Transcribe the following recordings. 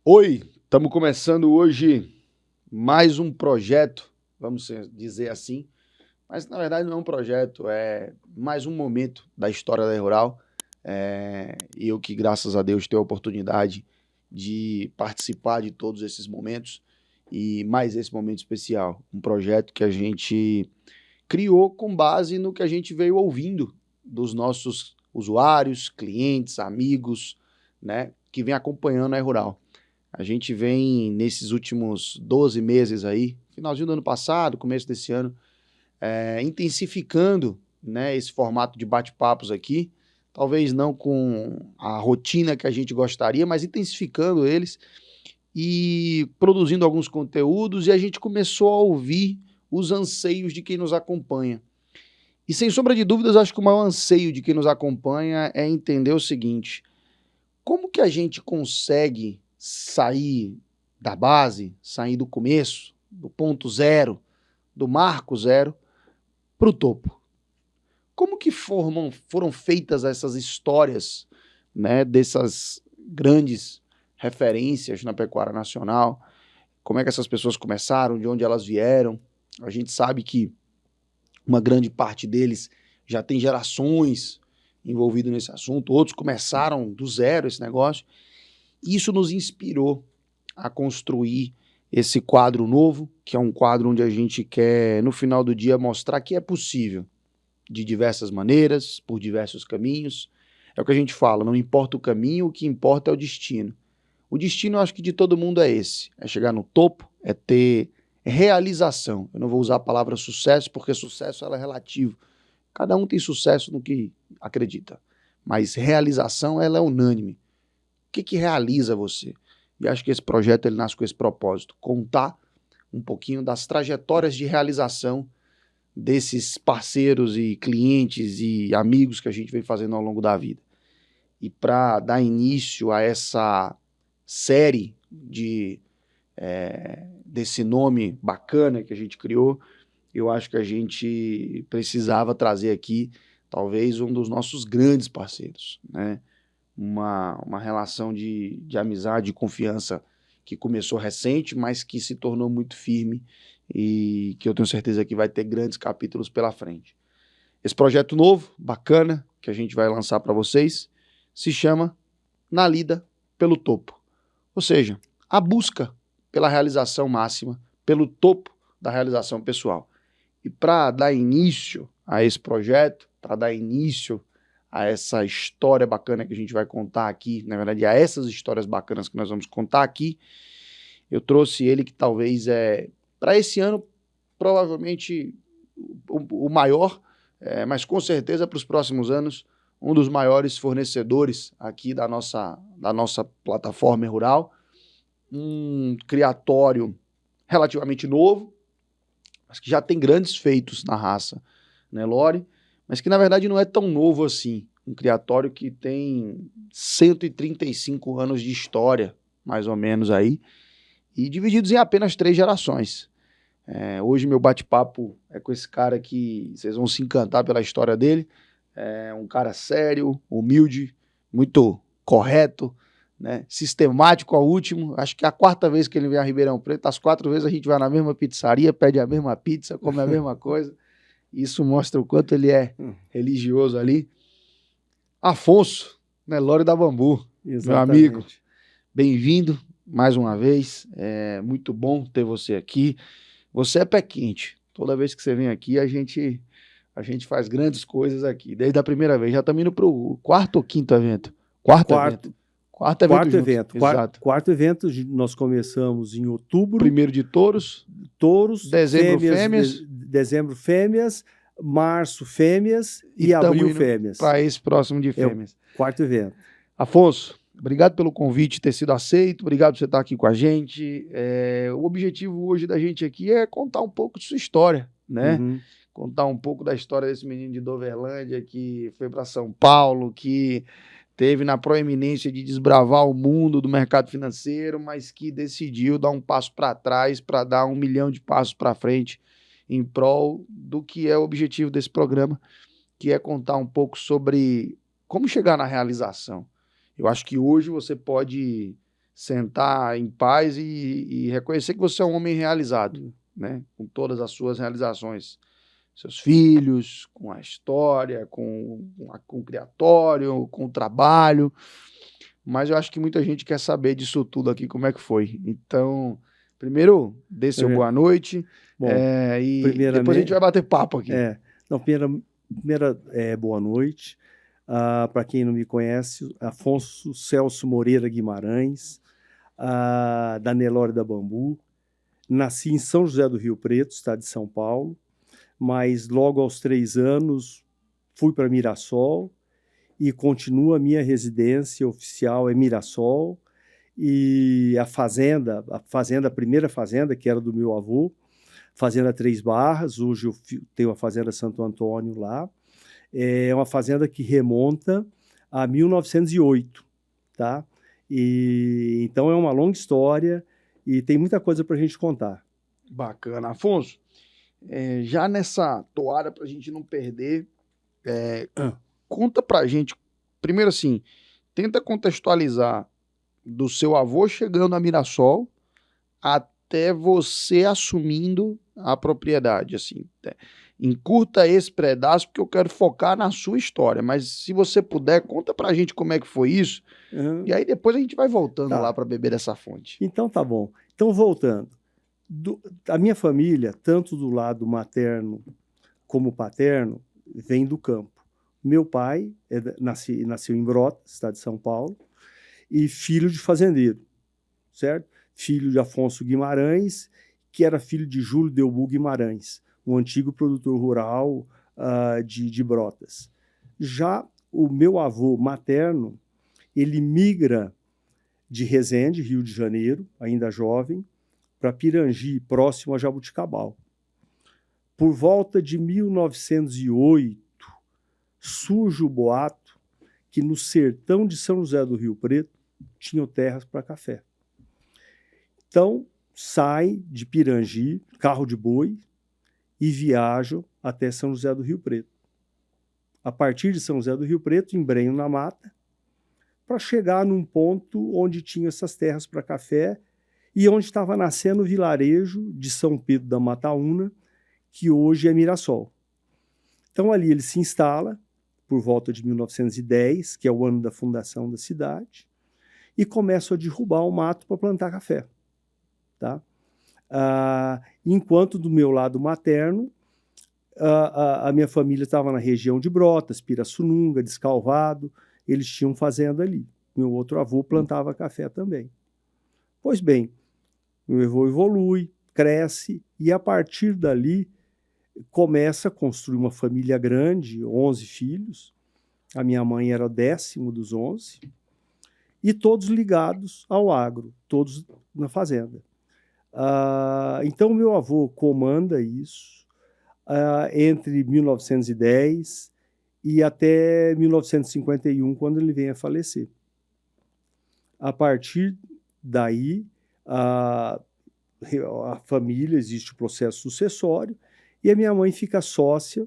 Oi, estamos começando hoje mais um projeto, vamos dizer assim, mas na verdade não é um projeto, é mais um momento da história da Rural. Eu que, graças a Deus, tenho a oportunidade de participar de todos esses momentos e mais esse momento especial, um projeto que a gente criou com base no que a gente veio ouvindo dos nossos usuários, clientes, amigos, né, que vem acompanhando a Rural. A gente vem nesses últimos 12 meses aí, finalzinho do ano passado, começo desse ano, intensificando, né, esse formato de bate-papos aqui, talvez não com a rotina que a gente gostaria, mas intensificando eles e produzindo alguns conteúdos, e a gente começou a ouvir os anseios de quem nos acompanha. E sem sombra de dúvidas, acho que o maior anseio de quem nos acompanha é entender o seguinte: como que a gente consegue sair da base, sair do começo, do ponto zero, do marco zero, para o topo? Como que foram feitas essas histórias, né, dessas grandes referências na pecuária nacional? Como é que essas pessoas começaram, de onde elas vieram? A gente sabe que uma grande parte deles já tem gerações envolvido nesse assunto, outros começaram do zero esse negócio. Isso nos inspirou a construir esse quadro novo, que é um quadro onde a gente quer, no final do dia, mostrar que é possível, de diversas maneiras, por diversos caminhos. É o que a gente fala, não importa o caminho, o que importa é o destino. O destino, eu acho que de todo mundo é esse, é chegar no topo, é ter realização. Eu não vou usar a palavra sucesso, porque sucesso ela é relativo. Cada um tem sucesso no que acredita, mas realização ela é unânime. O que realiza você? E acho que esse projeto ele nasce com esse propósito, contar um pouquinho das trajetórias de realização desses parceiros e clientes e amigos que a gente vem fazendo ao longo da vida. E para dar início a essa série desse nome bacana que a gente criou, eu acho que a gente precisava trazer aqui talvez um dos nossos grandes parceiros, né? Uma relação de amizade e confiança que começou recente, mas que se tornou muito firme e que eu tenho certeza que vai ter grandes capítulos pela frente. Esse projeto novo, bacana, que a gente vai lançar para vocês, se chama Na Lida pelo Topo. Ou seja, a busca pela realização máxima, pelo topo da realização pessoal. E para dar início a esse projeto, para dar início a essa história bacana que a gente vai contar aqui, na verdade, a essas histórias bacanas que nós vamos contar aqui, eu trouxe ele que talvez para esse ano, provavelmente o maior, mas com certeza para os próximos anos, um dos maiores fornecedores aqui da nossa plataforma rural, um criatório relativamente novo, mas que já tem grandes feitos na raça, né, Lore? Mas que na verdade não é tão novo assim. Um criatório que tem 135 anos de história, mais ou menos aí, e divididos em apenas 3 gerações. Hoje meu bate-papo é com esse cara que vocês vão se encantar pela história dele. É um cara sério, humilde, muito correto, né? Sistemático ao último. Acho que é a 4ª vez que ele vem a Ribeirão Preto, as 4 vezes a gente vai na mesma pizzaria, pede a mesma pizza, come a mesma coisa. Isso mostra o quanto ele é religioso ali. Afonso, Nelore da Bambu, exatamente. Meu amigo, bem-vindo mais uma vez. É muito bom ter você aqui. Você é pé quente. Toda vez que você vem aqui, a gente faz grandes coisas aqui. Desde a primeira vez. Já estamos indo para o 4º ou 5º evento? Quarto evento. Quarto evento. Exato. Quarto evento, nós começamos em outubro. Primeiro de touros. Dezembro fêmeas. Dezembro fêmeas. Março fêmeas e abril fêmeas. Para esse próximo de fêmeas. Quarto evento. Afonso, obrigado pelo convite ter sido aceito. Obrigado por você estar aqui com a gente. O objetivo hoje da gente aqui é contar um pouco de sua história, né? Uhum. Contar um pouco da história desse menino de Doverlândia que foi para São Paulo, que teve na proeminência de desbravar o mundo do mercado financeiro, mas que decidiu dar um passo para trás para dar 1 milhão de passos para frente em prol do que é o objetivo desse programa, que é contar um pouco sobre como chegar na realização. Eu acho que hoje você pode sentar em paz e reconhecer que você é um homem realizado, né? Com todas as suas realizações. Seus filhos, com a história, com o criatório, com o trabalho. Mas eu acho que muita gente quer saber disso tudo aqui, como é que foi. Então, primeiro, dê seu boa noite. Bom, e depois a gente vai bater papo aqui. Não, primeira boa noite. Para quem não me conhece, Afonso Celso Moreira Guimarães, da Nelore da Bambu. Nasci em São José do Rio Preto, estado de São Paulo, mas logo aos 3 anos fui para Mirassol e continua a minha residência oficial é Mirassol. E a primeira fazenda, que era do meu avô, Fazenda Três Barras, hoje eu tenho a Fazenda Santo Antônio lá, é uma fazenda que remonta a 1908, tá? Então é uma longa história e tem muita coisa para a gente contar. Bacana. Afonso, já nessa toada, para a gente não perder, conta para a gente, primeiro assim, tenta contextualizar do seu avô chegando a Mirassol até você assumindo a propriedade, assim. Encurta esse pedaço porque eu quero focar na sua história, mas se você puder, conta pra gente como é que foi isso, e aí depois a gente vai voltando lá para beber dessa fonte. Então tá bom. Então voltando, a minha família, tanto do lado materno como paterno, vem do campo. Meu pai nasceu em Brotas, estado de São Paulo, e filho de fazendeiro, certo? Filho de Afonso Guimarães, que era filho de Júlio Delbu Guimarães, um antigo produtor rural de Brotas. Já o meu avô materno, ele migra de Resende, Rio de Janeiro, ainda jovem, para Pirangi, próximo a Jabuticabal. Por volta de 1908, surge o boato que no sertão de São José do Rio Preto tinham terras para café. Então, saem de Pirangi, carro de boi, e viajam até São José do Rio Preto. A partir de São José do Rio Preto, embrenham na mata, para chegar num ponto onde tinha essas terras para café e onde estava nascendo o vilarejo de São Pedro da Mataúna, que hoje é Mirassol. Então, ali ele se instala, por volta de 1910, que é o ano da fundação da cidade, e começam a derrubar o mato para plantar café. Tá? Enquanto do meu lado materno, a minha família estava na região de Brotas, Pirassununga, Descalvado, eles tinham fazenda ali. Meu outro avô plantava café também. Pois bem, meu avô evolui, cresce, e a partir dali começa a construir uma família grande, 11 filhos. A minha mãe era o 10º dos 11, e todos ligados ao agro, todos na fazenda. Então, meu avô comanda isso entre 1910 e até 1951, quando ele vem a falecer. A partir daí, a família, existe o processo sucessório, e a minha mãe fica sócia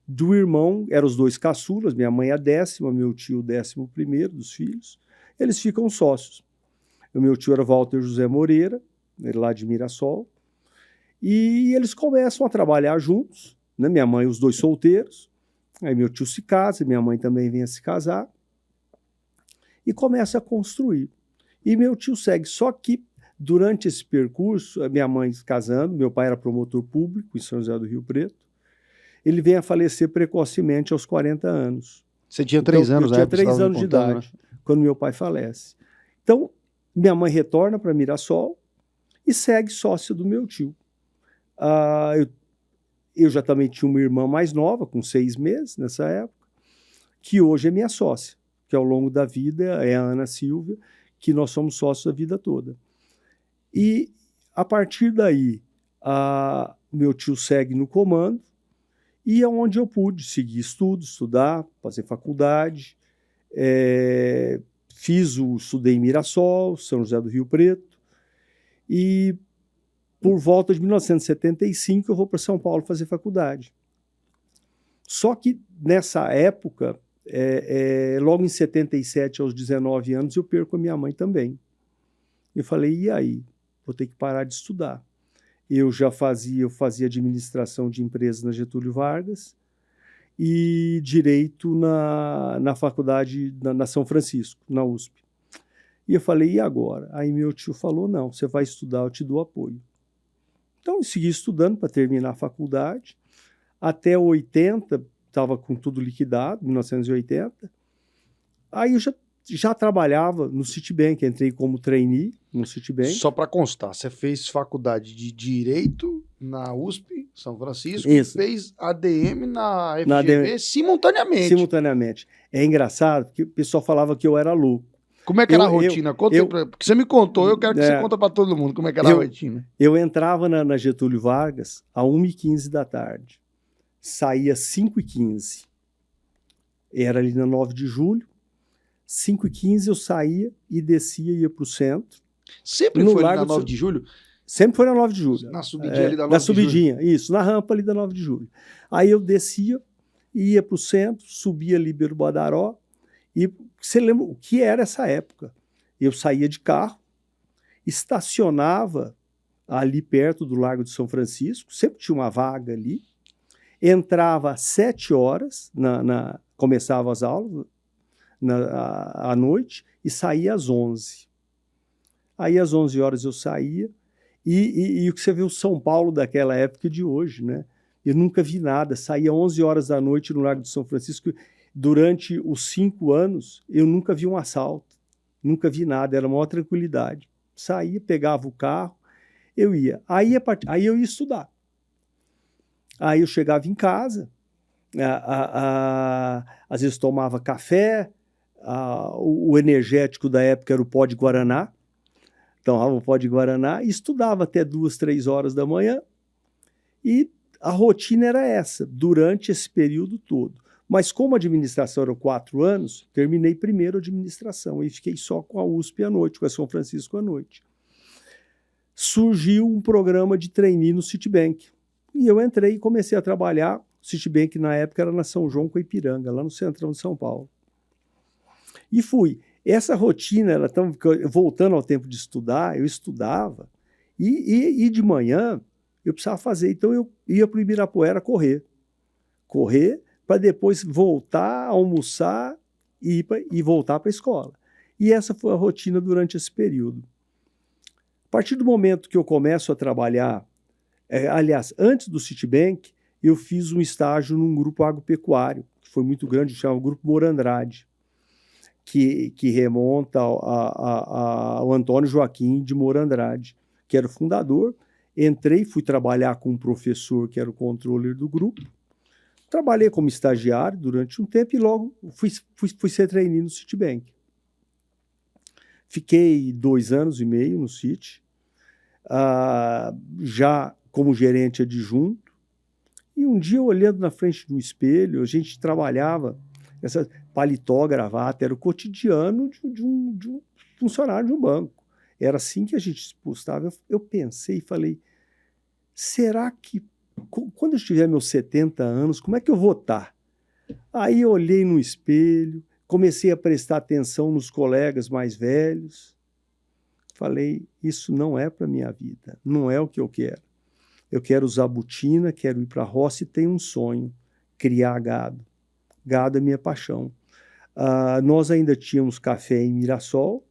do irmão, eram os 2 caçulas, minha mãe é a 10ª, meu tio o 11º dos filhos, eles ficam sócios. O meu tio era Walter José Moreira, lá de Mirassol, e eles começam a trabalhar juntos, né? Minha mãe, os 2 solteiros, aí meu tio se casa, minha mãe também vem a se casar, e começa a construir. E meu tio segue, só que durante esse percurso, a minha mãe se casando, meu pai era promotor público em São José do Rio Preto, ele vem a falecer precocemente aos 40 anos. Você tinha 3 anos, eu tinha 3 anos de idade, quando meu pai falece. Então, minha mãe retorna para Mirassol e segue sócia do meu tio. Eu já também tinha uma irmã mais nova, com 6 meses nessa época, que hoje é minha sócia, que ao longo da vida é a Ana Silvia, que nós somos sócios a vida toda. E a partir daí, meu tio segue no comando, e é onde eu pude seguir estudos, estudar, fazer faculdade. Estudei em Mirassol, São José do Rio Preto, e por volta de 1975 eu vou para São Paulo fazer faculdade. Só que nessa época, logo em 77, aos 19 anos, eu perco a minha mãe também. Eu falei, e aí? Vou ter que parar de estudar. Eu fazia administração de empresas na Getúlio Vargas e direito na faculdade, na São Francisco, na USP. E eu falei, e agora? Aí meu tio falou, não, você vai estudar, eu te dou apoio. Então eu segui estudando para terminar a faculdade. Até 80, estava com tudo liquidado, 1980. Aí eu já trabalhava no Citibank, entrei como trainee no Citibank. Só para constar, você fez faculdade de Direito na USP, São Francisco, Isso. e fez ADM na FGV Na ADM. simultaneamente. Simultaneamente. É engraçado, porque o pessoal falava que eu era louco. Como é que era a rotina? Conta aí porque você me contou, eu quero que você conta para todo mundo como é que era a rotina. Eu entrava na Getúlio Vargas às 1h15 da tarde. Saía às 5h15. Era ali na 9 de julho. 5h15 eu saía e descia e ia para o centro. Sempre foi ali na 9 de julho? Sempre foi na 9 de julho. Na subidinha ali da 9 de julho? Na subidinha, isso, na rampa ali da 9 de julho. Aí eu descia, ia para o centro, subia Líbero Badaró. E você lembra o que era essa época? Eu saía de carro, estacionava ali perto do Largo de São Francisco, sempre tinha uma vaga ali, entrava às 7 horas, começava as aulas à noite, e saía às 11. Aí às 11 horas eu saía, e o que você vê o São Paulo daquela época e de hoje, né? Eu nunca vi nada, saía às 11 horas da noite no Largo de São Francisco. Durante os 5 anos, eu nunca vi um assalto, nunca vi nada, era a maior tranquilidade. Saía, pegava o carro, eu ia. Aí eu ia estudar. Aí eu chegava em casa, às vezes tomava café, o energético da época era o pó de Guaraná, tomava o pó de Guaraná e estudava até 2, 3 horas da manhã. E a rotina era essa, durante esse período todo. Mas como a administração eram 4 anos, terminei primeiro a administração e fiquei só com a USP à noite, com a São Francisco à noite. Surgiu um programa de trainee no Citibank. E eu entrei e comecei a trabalhar. O Citibank, na época, era na São João com Ipiranga, lá no centrão de São Paulo. E fui. Essa rotina, voltando ao tempo de estudar, eu estudava. E de manhã, eu precisava fazer. Então, eu ia para o Ibirapuera correr. Para depois voltar, almoçar e voltar para a escola. E essa foi a rotina durante esse período. A partir do momento que eu começo a trabalhar, aliás, antes do Citibank, eu fiz um estágio num grupo agropecuário, que foi muito grande, chamava Grupo Moura-Andrade, que remonta ao Antônio Joaquim de Moura-Andrade, que era o fundador. Entrei, fui trabalhar com um professor que era o controller do grupo. Trabalhei como estagiário durante um tempo e logo fui ser trainee no Citibank. Fiquei 2 anos e meio no Citi, já como gerente adjunto. E um dia, olhando na frente do espelho, a gente trabalhava, essa paletó, gravata, era o cotidiano de um funcionário de um banco. Era assim que a gente postava. Eu pensei e falei, será que quando eu tiver meus 70 anos, como é que eu vou estar? Aí eu olhei no espelho, comecei a prestar atenção nos colegas mais velhos. Falei, isso não é para a minha vida, não é o que eu quero. Eu quero usar botina, quero ir para a roça e tenho um sonho, criar gado. Gado é minha paixão. Nós ainda tínhamos café em Mirassol,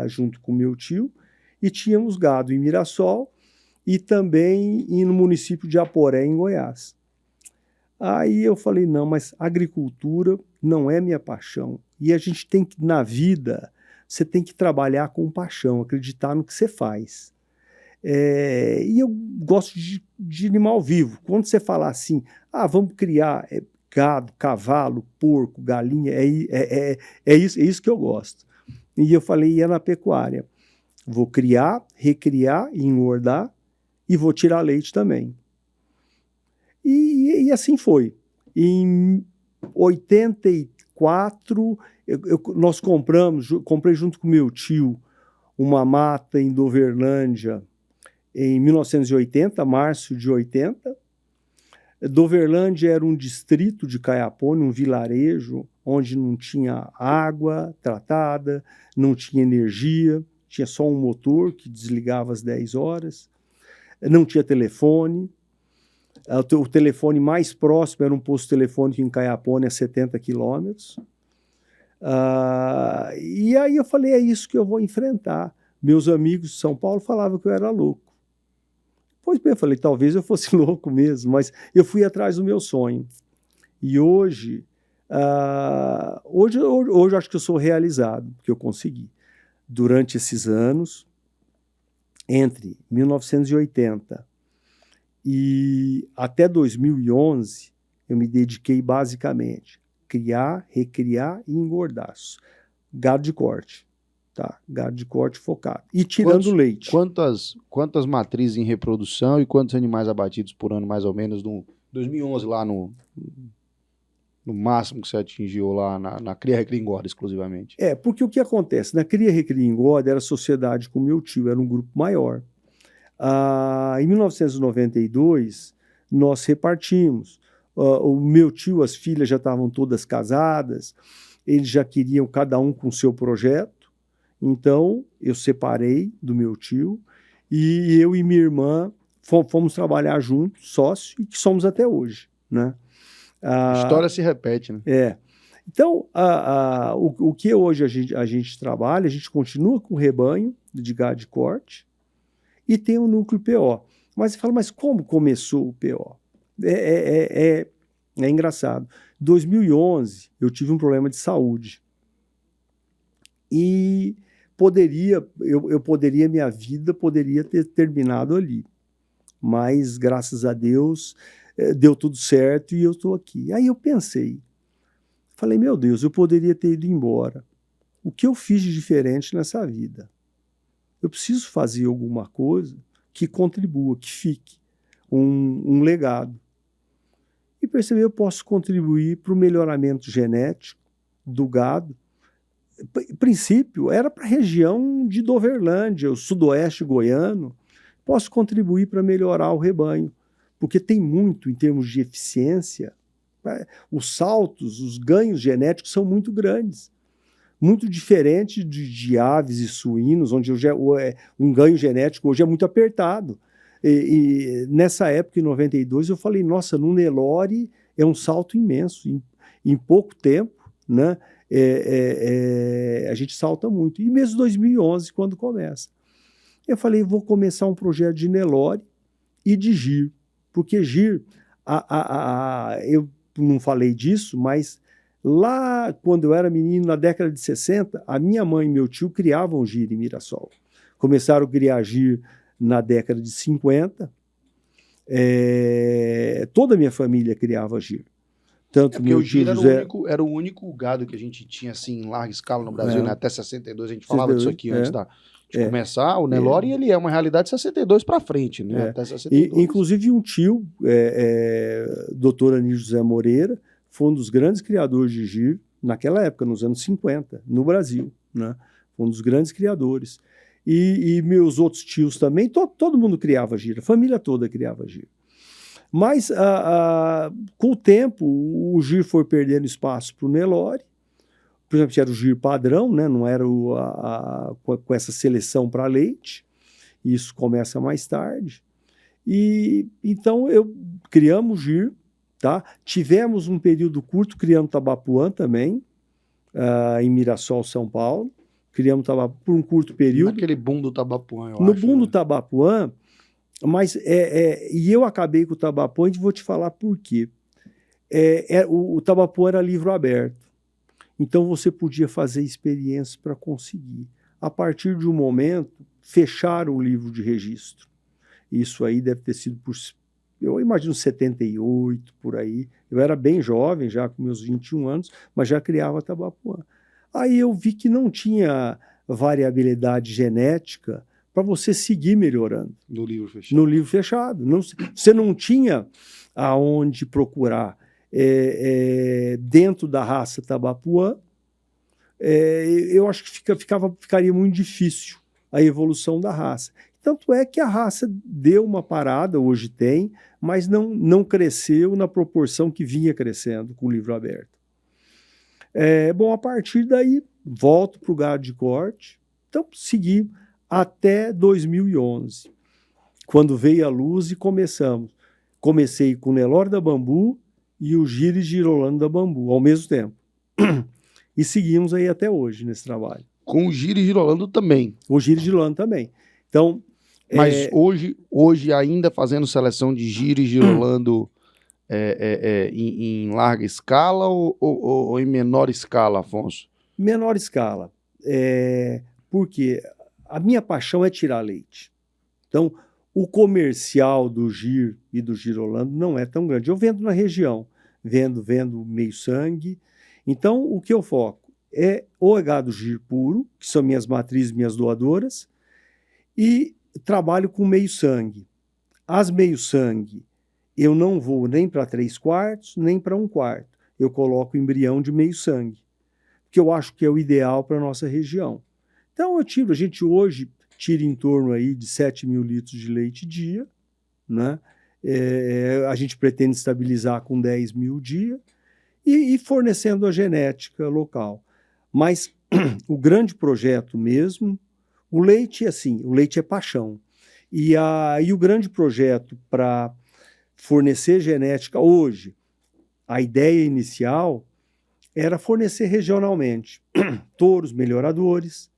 junto com meu tio, e tínhamos gado em Mirassol, e também no município de Aporé, em Goiás. Aí eu falei, não, mas agricultura não é minha paixão. E a gente tem que, na vida, você tem que trabalhar com paixão, acreditar no que você faz. E eu gosto de animal vivo. Quando você falar assim, vamos criar gado, cavalo, porco, galinha, é isso que eu gosto. E eu falei, é na pecuária. Vou criar, recriar e engordar, e vou tirar leite também. E assim foi. Em 84, comprei junto com meu tio uma mata em Doverlândia em 1980, março de 80. Doverlândia era um distrito de Caiapônia, um vilarejo, onde não tinha água tratada, não tinha energia, tinha só um motor que desligava às 10 horas, não tinha telefone. O telefone mais próximo era um posto telefônico em Caiapônia, a 70 quilômetros. E aí eu falei, é isso que eu vou enfrentar. Meus amigos de São Paulo falavam que eu era louco. Pois bem, eu falei, talvez eu fosse louco mesmo, mas eu fui atrás do meu sonho. E hoje eu acho que eu sou realizado, porque eu consegui. Durante esses anos, entre 1980 e até 2011, eu me dediquei basicamente a criar, recriar e engordar. Gado de corte, tá? Gado de corte focado. E tirando leite. Quantas matrizes em reprodução e quantos animais abatidos por ano, mais ou menos, no 2011, lá no máximo que você atingiu lá na Cria, Recria e Engorda exclusivamente? Porque o que acontece? Na Cria, Recria e Engorda era sociedade com meu tio, era um grupo maior. Em 1992, nós repartimos. O meu tio, as filhas já estavam todas casadas, eles já queriam cada um com o seu projeto, então eu separei do meu tio e eu e minha irmã fomos trabalhar juntos, sócios, e que somos até hoje, né? A história se repete, né? Então, o que hoje a gente trabalha, a gente continua com o rebanho de gado de corte e tem o núcleo PO. Mas você fala, mas como começou o PO? É engraçado. Em 2011, eu tive um problema de saúde. E minha vida poderia ter terminado ali. Mas, graças a Deus, deu tudo certo e eu estou aqui. Aí eu pensei, falei, meu Deus, eu poderia ter ido embora. O que eu fiz de diferente nessa vida? Eu preciso fazer alguma coisa que contribua, que fique, um legado. E percebi, eu posso contribuir para o melhoramento genético do gado. Em princípio, era para a região de Doverlândia, o sudoeste goiano. Posso contribuir para melhorar o rebanho, porque tem muito em termos de eficiência. Os saltos, os ganhos genéticos são muito grandes. Muito diferente de aves e suínos, onde hoje um ganho genético hoje é muito apertado. E nessa época, em 92, eu falei, nossa, no Nelore é um salto imenso. Em pouco tempo, né, a gente salta muito. E mesmo 2011, quando começa. Eu falei, vou começar um projeto de Nelore e de gir. Porque gir, eu não falei disso, mas lá, quando eu era menino, na década de 60, a minha mãe e meu tio criavam gir em Mirassol. Começaram a criar gir na década de 50. Toda a minha família criava gir. Tanto meu o gir tio José... era o único gado que a gente tinha assim, em larga escala no Brasil, né? Até 62, a gente falava disso aqui antes de começar. O Nelore, ele é uma realidade de 62 para frente, né? Até 62. Inclusive um tio, doutor Anísio José Moreira, foi um dos grandes criadores de gir naquela época, nos anos 50, no Brasil, né? Foi um dos grandes criadores. E meus outros tios também, todo mundo criava gir, a família toda criava gir. Mas, com o tempo, o gir foi perdendo espaço para o Nelore. Por exemplo, era o gir padrão, né? Não era com essa seleção para leite. Isso começa mais tarde. E então, criamos gir, tá? Tivemos um período curto criando tabapuã também, em Mirassol, São Paulo. Criamos tabapuã por um curto período. Naquele boom do tabapuã, eu acho. No boom do tabapuã, mas e eu acabei com o tabapuã e vou te falar por quê. O tabapuã era livro aberto. Então você podia fazer experiências para conseguir. A partir de um momento, fecharam o livro de registro. Isso aí deve ter sido eu imagino 78, por aí. Eu era bem jovem, já com meus 21 anos, mas já criava tabapuã. Aí eu vi que não tinha variabilidade genética para você seguir melhorando. No livro fechado. No livro fechado. Você não tinha aonde procurar. Dentro da raça tabapuã, eu acho que ficaria muito difícil a evolução da raça. Tanto é que a raça deu uma parada, hoje tem, mas não cresceu na proporção que vinha crescendo com o livro aberto. Bom, a partir daí, volto para o gado de corte. Então, segui até 2011, quando veio a luz e começamos. Comecei com o Nelore da Bambu e o Giro e Girolando da Bambu, ao mesmo tempo. E seguimos aí até hoje nesse trabalho. Com o Giro e Girolando também. O Giro e Girolando também. Então, Mas hoje ainda fazendo seleção de Giro e Girolando em larga escala ou em menor escala, Afonso? Menor escala. Porque a minha paixão é tirar leite. Então, o comercial do Gir e do Girolando não é tão grande. Eu vendo na região, vendo meio sangue. Então, o que eu foco é o gado Gir puro, que são minhas matrizes, minhas doadoras, e trabalho com meio sangue. As meio sangue, eu não vou nem para 3/4, nem para 1/4. Eu coloco embrião de meio sangue, que eu acho que é o ideal para a nossa região. Então, a gente hoje tira em torno aí de 7 mil litros de leite dia, né? A gente pretende estabilizar com 10 mil dia e fornecendo a genética local. Mas o grande projeto mesmo, o leite é paixão. E o grande projeto para fornecer genética hoje, a ideia inicial era fornecer regionalmente touros melhoradores,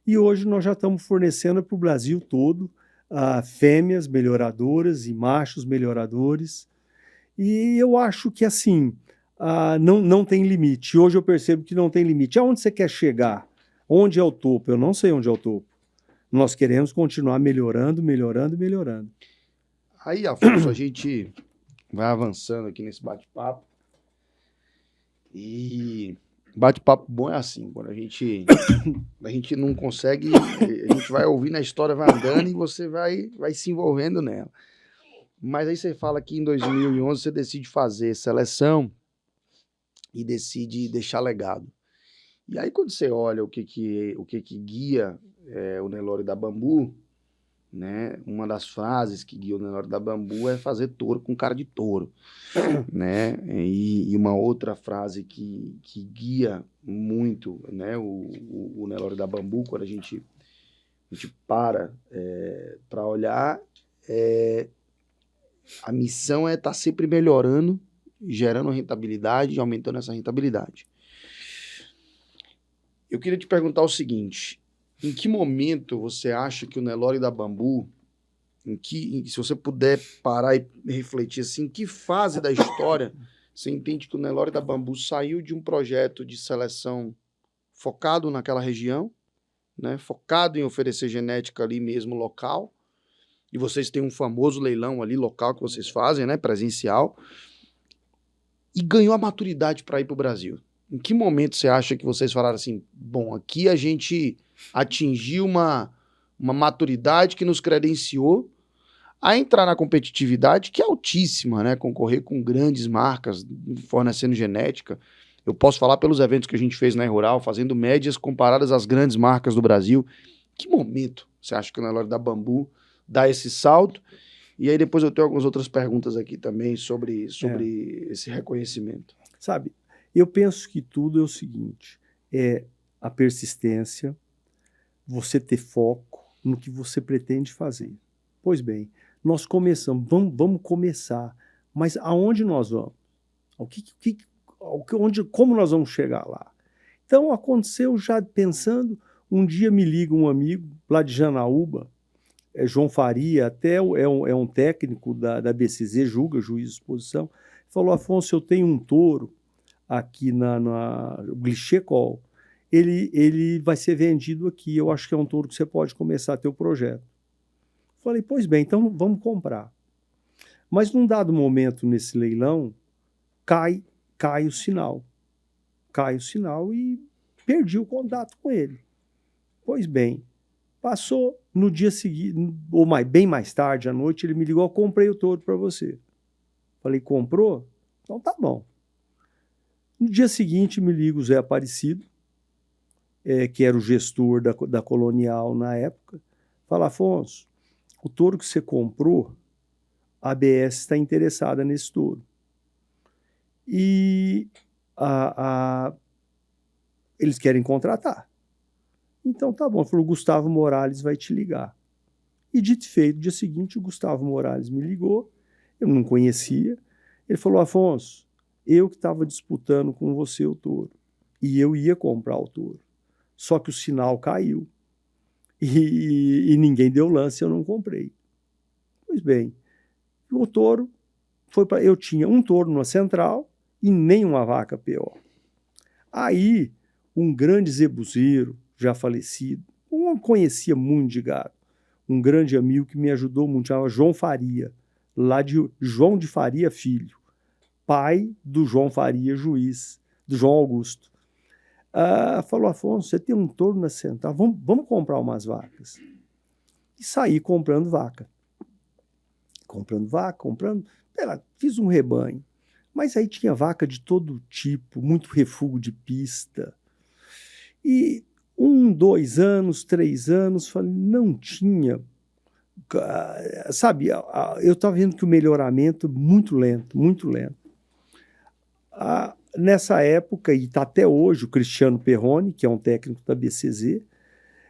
e hoje nós já estamos fornecendo para o Brasil todo fêmeas melhoradoras e machos melhoradores. E eu acho que assim, não tem limite. Hoje eu percebo que não tem limite. Aonde você quer chegar? Onde é o topo? Eu não sei onde é o topo. Nós queremos continuar melhorando, melhorando, melhorando. Aí, Afonso, a gente vai avançando aqui nesse bate-papo. E bate-papo bom é assim, quando a gente não consegue, a gente vai ouvindo a história, vai andando e você vai se envolvendo nela. Mas aí você fala que em 2011 você decide fazer seleção e decide deixar legado. E aí quando você olha o que guia o Nelore da Bambu, né? Uma das frases que guia o Nelore da Bambu é fazer touro com cara de touro, né? E uma outra frase que guia muito, né, o Nelore da Bambu, quando a gente para olhar, a missão é estar sempre melhorando, gerando rentabilidade e aumentando essa rentabilidade. Eu queria te perguntar o seguinte: em que momento você acha que o Nelore da Bambu, se você puder parar e refletir assim, em que fase da história você entende que o Nelore da Bambu saiu de um projeto de seleção focado naquela região, né, focado em oferecer genética ali mesmo local, e vocês têm um famoso leilão ali local que vocês fazem, né, presencial, e ganhou a maturidade para ir para o Brasil? Em que momento você acha que vocês falaram assim, bom, aqui a gente atingiu uma maturidade que nos credenciou a entrar na competitividade, que é altíssima, né? Concorrer com grandes marcas, fornecendo genética. Eu posso falar pelos eventos que a gente fez na Rural, fazendo médias comparadas às grandes marcas do Brasil. Que momento você acha que o Nelore da Bambu dá esse salto? E aí depois eu tenho algumas outras perguntas aqui também sobre esse reconhecimento. Sabe, eu penso que tudo é o seguinte, é a persistência, você ter foco no que você pretende fazer. Pois bem, nós começamos, vamos começar, mas aonde nós vamos? Como nós vamos chegar lá? Então aconteceu já pensando, um dia me liga um amigo lá de Janaúba, João Faria, até é um técnico da BCZ, juiz de exposição, falou: Afonso, eu tenho um touro aqui na Glichecol, ele vai ser vendido aqui, eu acho que é um touro que você pode começar a ter o projeto. Falei, pois bem, então vamos comprar. Mas num dado momento nesse leilão, cai o sinal. Cai o sinal e perdi o contato com ele. Pois bem, passou no dia seguinte, ou bem mais tarde à noite, ele me ligou: eu comprei o touro para você. Falei, comprou? Então tá bom. No dia seguinte me liga o Zé Aparecido, que era o gestor da Colonial na época, fala: Afonso, o touro que você comprou, a ABS está interessada nesse touro. E eles querem contratar. Então tá bom. Ele falou, o Gustavo Morales vai te ligar. E dito e feito, no dia seguinte o Gustavo Morales me ligou, eu não conhecia. Ele falou, Afonso, eu que estava disputando com você o touro. E eu ia comprar o touro. Só que o sinal caiu. E ninguém deu lance, eu não comprei. Pois bem, o touro foi para. Eu tinha um touro numa central e nem uma vaca PO. Aí, um grande zebuzeiro, já falecido, não conhecia muito de gado, um grande amigo que me ajudou muito, chamava João Faria, lá de João de Faria Filho, pai do João Faria, juiz, do João Augusto. Falou, Afonso, você tem um touro na central, vamos comprar umas vacas. E saí comprando vaca. Fiz um rebanho. Mas aí tinha vaca de todo tipo, muito refúgio de pista. E 1, 2 anos, 3 anos, falei, não tinha. Sabe, eu estava vendo que o melhoramento muito lento, muito lento. Nessa época, e está até hoje, o Cristiano Perrone, que é um técnico da BCZ,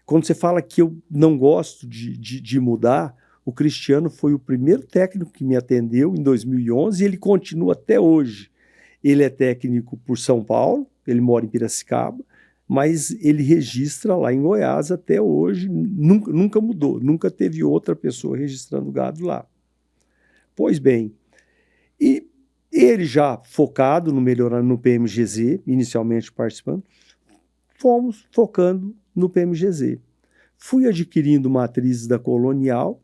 quando você fala que eu não gosto de mudar, o Cristiano foi o primeiro técnico que me atendeu em 2011 e ele continua até hoje. Ele é técnico por São Paulo, ele mora em Piracicaba, mas ele registra lá em Goiás até hoje, nunca mudou, nunca teve outra pessoa registrando gado lá. Pois bem, e ele já focado no melhorar no PMGZ, inicialmente participando, fomos focando no PMGZ. Fui adquirindo matrizes da Colonial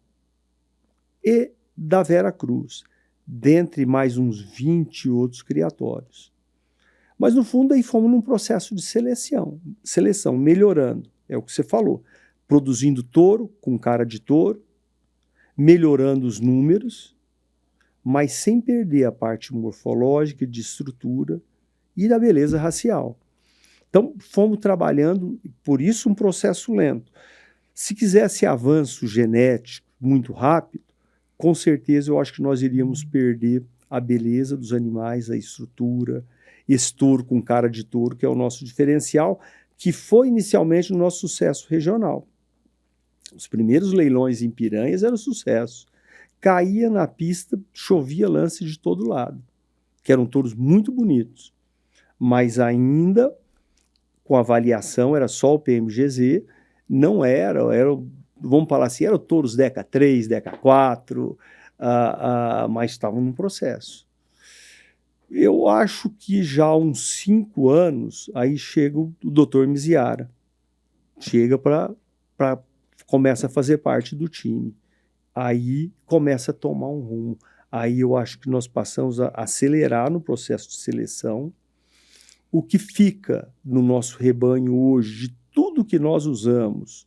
e da Vera Cruz, dentre mais uns 20 outros criatórios. Mas, no fundo, aí fomos num processo de seleção, melhorando, é o que você falou, produzindo touro com cara de touro, melhorando os números, mas sem perder a parte morfológica, de estrutura e da beleza racial. Então, fomos trabalhando, por isso um processo lento. Se quisesse avanço genético muito rápido, com certeza eu acho que nós iríamos perder a beleza dos animais, a estrutura, esse touro com cara de touro, que é o nosso diferencial, que foi inicialmente o nosso sucesso regional. Os primeiros leilões em Piranhas eram sucesso. Caía na pista, chovia lance de todo lado, que eram touros muito bonitos, mas ainda com avaliação, era só o PMGZ, não era, vamos falar assim, eram touros DECA 3, DECA 4, mas estavam num processo. Eu acho que já há uns 5 anos, aí chega o Dr. Miziara, chega começa a fazer parte do time. Aí começa a tomar um rumo. Aí eu acho que nós passamos a acelerar no processo de seleção. O que fica no nosso rebanho hoje, de tudo que nós usamos,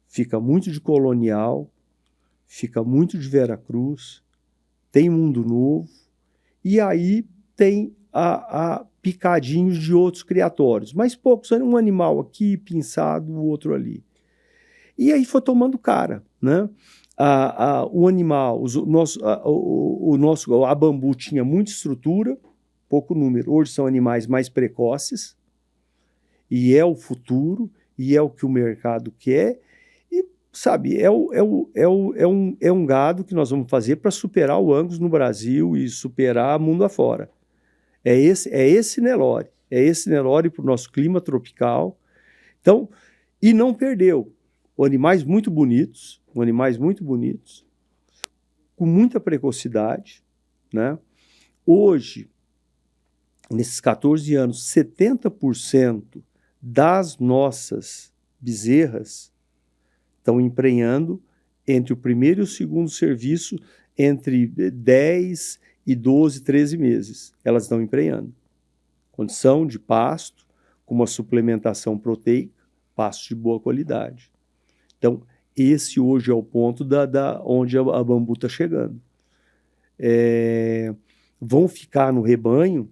fica muito de Colonial, fica muito de Vera Cruz, tem Mundo Novo, e aí tem picadinhos de outros criatórios, mas poucos, um animal aqui, pinçado, o outro ali. E aí foi tomando cara, né? O animal, a bambu tinha muita estrutura, pouco número. Hoje são animais mais precoces, e é o futuro, e é o que o mercado quer, e, sabe, é um gado que nós vamos fazer para superar o Angus no Brasil e superar mundo afora. É esse Nelore para o nosso clima tropical. Então, e não perdeu. Animais muito bonitos, com muita precocidade, né? Hoje, nesses 14 anos, 70% das nossas bezerras estão emprenhando entre o primeiro e o segundo serviço, entre 10 e 12, 13 meses. Elas estão emprenhando. Condição de pasto, com uma suplementação proteica, pasto de boa qualidade. Então, esse hoje é o ponto onde a bambu está chegando. Vão ficar no rebanho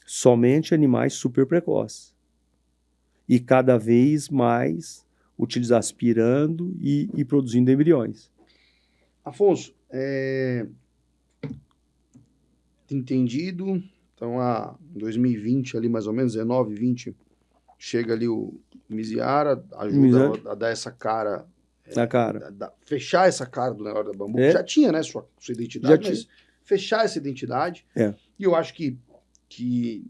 somente animais super precoces. E cada vez mais aspirando e produzindo embriões. Afonso, entendido. Então, em 2020, ali mais ou menos, 19, 20, chega ali o Miziara, ajuda a dar essa cara, fechar essa cara do Nelore da Bambu. Já tinha, né, sua identidade, mas fechar essa identidade. E eu acho que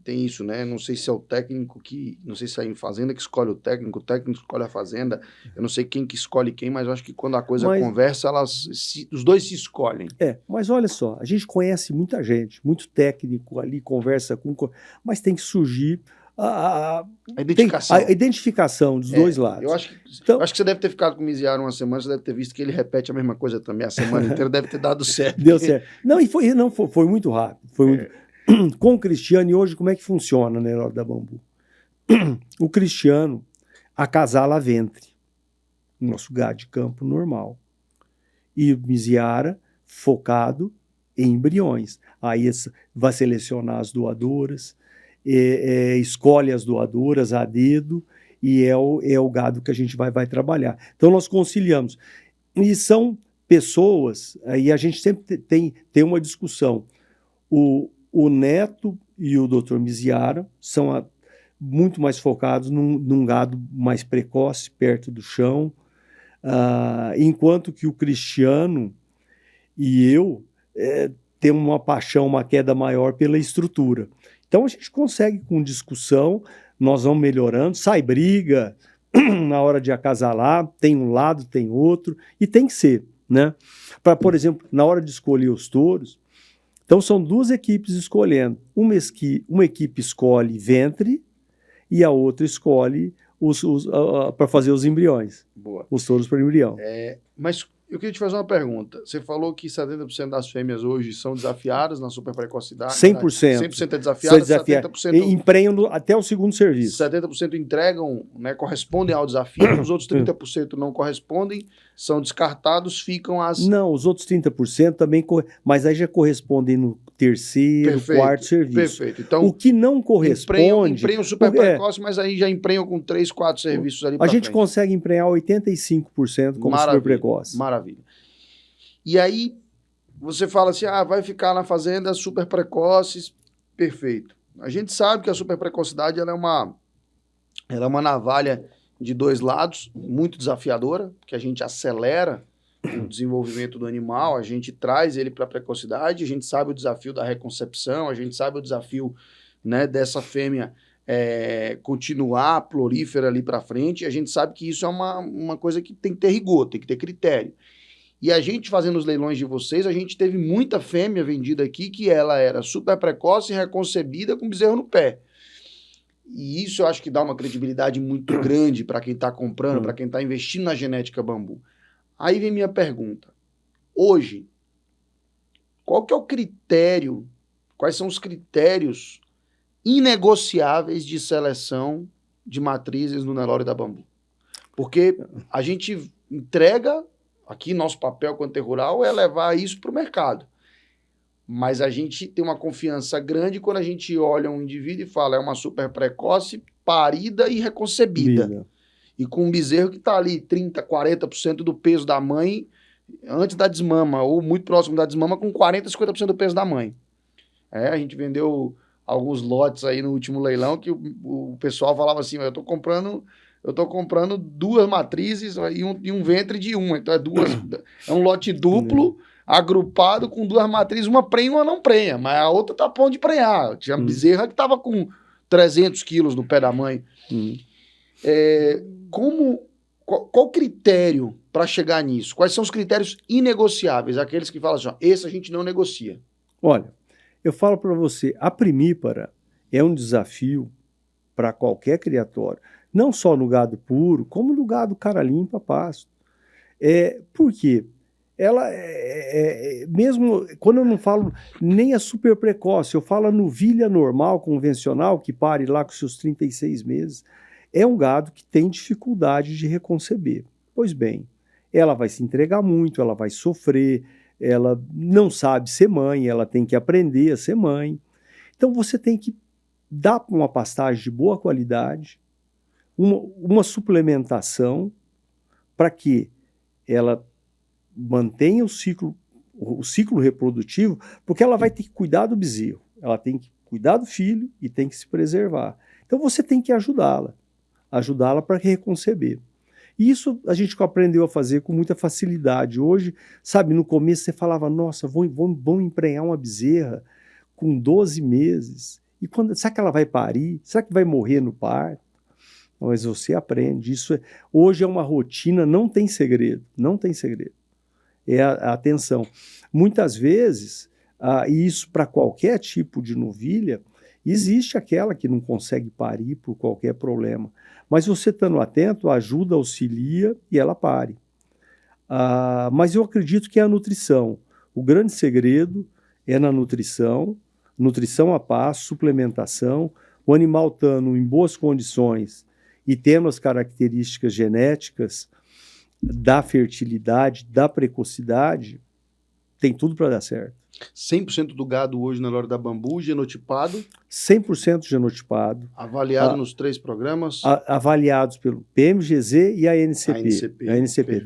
tem isso, né? Não sei se é o técnico não sei se é em fazenda que escolhe o técnico escolhe a fazenda. Eu não sei quem que escolhe quem, mas eu acho que quando a coisa conversa, os dois se escolhem. Mas olha só, a gente conhece muita gente, muito técnico ali, conversa mas tem que surgir a identificação dos dois lados. Eu acho que você deve ter ficado com o Miziara uma semana, você deve ter visto que ele repete a mesma coisa também a semana inteira, deve ter dado certo. Deu certo. Não, foi muito rápido. Com o Cristiano, e hoje como é que funciona na Nelore da Bambu? O Cristiano acasala a ventre, nosso gado de campo normal. E o Miziara focado em embriões. Aí vai selecionar as doadoras, escolhe as doadoras a dedo, e é o gado que a gente vai trabalhar. Então nós conciliamos. E são pessoas, aí a gente sempre tem uma discussão. O Neto e o Dr. Miziara são muito mais focados num gado mais precoce, perto do chão, enquanto que o Cristiano e eu temos uma paixão, uma queda maior pela estrutura. Então a gente consegue, com discussão, nós vamos melhorando, sai briga na hora de acasalar, tem um lado, tem outro, e tem que ser, né? Por exemplo, na hora de escolher os touros, então são duas equipes escolhendo. Uma equipe escolhe ventre e a outra escolhe para fazer os embriões. Boa. Os touros para embrião. Mas eu queria te fazer uma pergunta. Você falou que 70% das fêmeas hoje são desafiadas na super precocidade. 100%. 100% é desafiada, 70%... Emprenham até o segundo serviço. 70% entregam, né, correspondem ao desafio, os outros 30% não correspondem, são descartados, ficam as... Não, os outros 30% também, mas aí já correspondem no terceiro, quarto serviço. Perfeito. Então, o que não corresponde... Emprenham super precoce, mas aí já emprenham com 3, 4 serviços ali para frente. A gente consegue emprenhar 85% como super precoce. Maravilha. E aí, você fala assim, vai ficar na fazenda super precoces, perfeito. A gente sabe que a super precocidade ela é uma navalha de dois lados, muito desafiadora, que a gente acelera o desenvolvimento do animal, a gente traz ele para a precocidade, a gente sabe o desafio da reconcepção, a gente sabe o desafio, né, dessa fêmea continuar florífera ali para frente, a gente sabe que isso é uma coisa que tem que ter rigor, tem que ter critério. E a gente, fazendo os leilões de vocês, a gente teve muita fêmea vendida aqui que ela era super precoce e reconcebida com bezerro no pé. E isso eu acho que dá uma credibilidade muito grande para quem está comprando, para quem está investindo na genética bambu. Aí vem minha pergunta. Hoje, qual que é o critério, quais são os critérios inegociáveis de seleção de matrizes no Nelore da Bambu? Porque a gente entrega... Aqui, nosso papel quanto ter rural é levar isso para o mercado. Mas a gente tem uma confiança grande quando a gente olha um indivíduo e fala é uma super precoce, parida e reconcebida. E com um bezerro que está ali 30%, 40% do peso da mãe antes da desmama, ou muito próximo da desmama, com 40%, 50% do peso da mãe. A gente vendeu alguns lotes aí no último leilão que o pessoal falava assim, eu estou comprando 2 matrizes e um ventre de uma. Então é um lote duplo, agrupado com 2 matrizes, uma prenha e uma não prenha, mas a outra tá a ponto de prenhar. Tinha uma bezerra que tava com 300 quilos no pé da mãe. Qual critério para chegar nisso? Quais são os critérios inegociáveis? Aqueles que falam assim, esse a gente não negocia. Olha, eu falo para você, a primípara é um desafio para qualquer criatório. Não só no gado puro, como no gado cara limpa, pasto. Por quê? Ela, mesmo quando eu não falo nem a super precoce, eu falo a novilha normal, convencional, que pare lá com seus 36 meses, é um gado que tem dificuldade de reconceber. Pois bem, ela vai se entregar muito, ela vai sofrer, ela não sabe ser mãe, ela tem que aprender a ser mãe. Então você tem que dar uma pastagem de boa qualidade, uma suplementação para que ela mantenha o ciclo reprodutivo, porque ela vai ter que cuidar do bezerro, ela tem que cuidar do filho e tem que se preservar. Então você tem que ajudá-la. ajudá-la para reconceber. Isso a gente aprendeu a fazer com muita facilidade. Hoje, sabe, no começo você falava, nossa, vão emprenhar uma bezerra com 12 meses. E será que ela vai parir? Será que vai morrer no parto? Mas você aprende. Hoje é uma rotina, não tem segredo. Não tem segredo. É a atenção. Muitas vezes, e isso para qualquer tipo de novilha, existe aquela que não consegue parir por qualquer problema. Mas você estando atento, ajuda, auxilia e ela pare. Mas eu acredito que é a nutrição. O grande segredo é na nutrição a passo, suplementação, o animal estando em boas condições e tendo as características genéticas da fertilidade, da precocidade, tem tudo para dar certo. 100% do gado hoje na Lora da Bambu, genotipado? 100% genotipado. Avaliado nos 3 programas? Avaliados pelo PMGZ e a NCP. A NCP.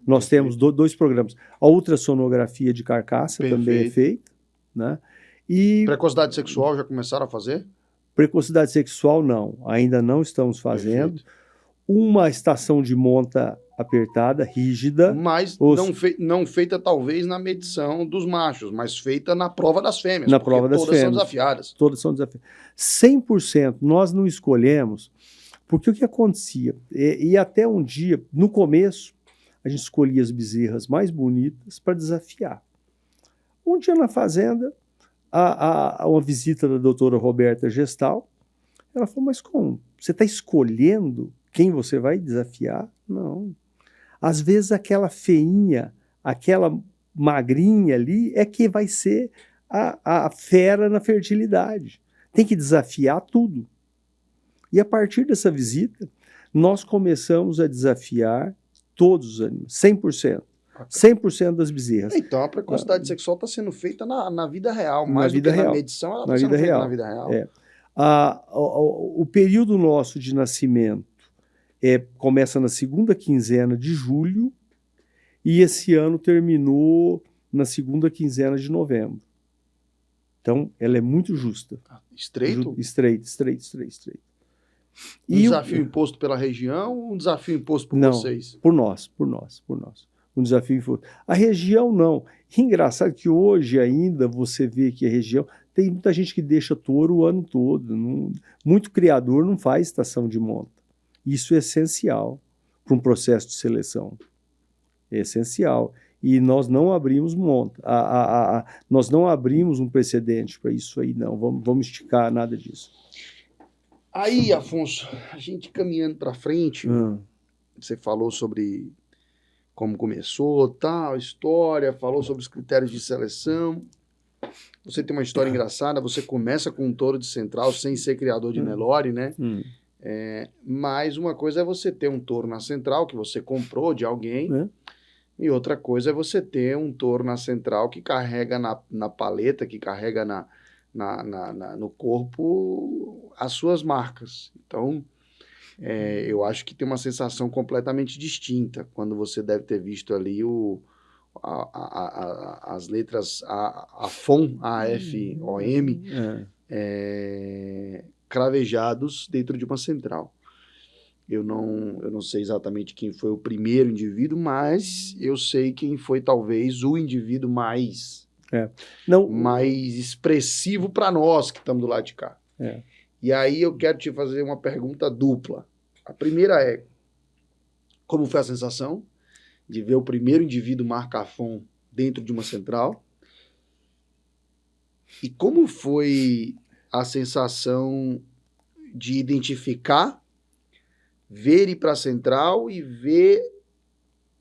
Nós temos 2 programas. A ultrassonografia de carcaça também é feita. Né? E precocidade sexual já começaram a fazer? Precocidade sexual não, ainda não estamos fazendo. Perfeito. Uma estação de monta apertada, rígida. Mas não feita talvez na medição dos machos, mas feita na prova das fêmeas. Na prova das fêmeas. Todas são desafiadas. Todas são desafiadas. 100% nós não escolhemos, porque o que acontecia? E até um dia, no começo, a gente escolhia as bezerras mais bonitas para desafiar. Um dia na fazenda, uma visita da doutora Roberta Gestal, ela falou, mas como? Você está escolhendo quem você vai desafiar? Não. Às vezes aquela feinha, aquela magrinha ali é que vai ser a fera na fertilidade. Tem que desafiar tudo. E a partir dessa visita, nós começamos a desafiar todos os animais, 100%. 100% das bezerras. Então, a precocidade sexual está sendo feita na vida real. Mais do que na medição, ela está sendo feita na vida real. O período nosso de nascimento começa na segunda quinzena de julho e esse ano terminou na segunda quinzena de novembro. Então, ela é muito justa. Estreito? Estreito. Um desafio imposto pela região ou um desafio imposto por vocês? Por nós. Um desafio imposto. A região não. Engraçado que hoje ainda você vê que a região... Tem muita gente que deixa touro o ano todo. Muito criador não faz estação de monta. Isso é essencial para um processo de seleção. É essencial. E nós não abrimos monta. Nós não abrimos um precedente para isso aí, não. Vamos esticar nada disso. Aí, Afonso, a gente caminhando para frente, você falou sobre como começou, tal, história, falou sobre os critérios de seleção. Você tem uma história engraçada, você começa com um touro de central sem ser criador de Nelore, né? Mas uma coisa é você ter um touro na central que você comprou de alguém, e outra coisa é você ter um touro na central que carrega na paleta, que carrega no corpo as suas marcas. Então, eu acho que tem uma sensação completamente distinta quando você deve ter visto ali as letras AFOM, AFOM, cravejados dentro de uma central. Eu não sei exatamente quem foi o primeiro indivíduo, mas eu sei quem foi talvez o indivíduo mais expressivo para nós que estamos do lado de cá. E aí eu quero te fazer uma pergunta dupla. A primeira é, como foi a sensação de ver o primeiro indivíduo marcafon dentro de uma central? E como foi a sensação de identificar, ver ir para a central e ver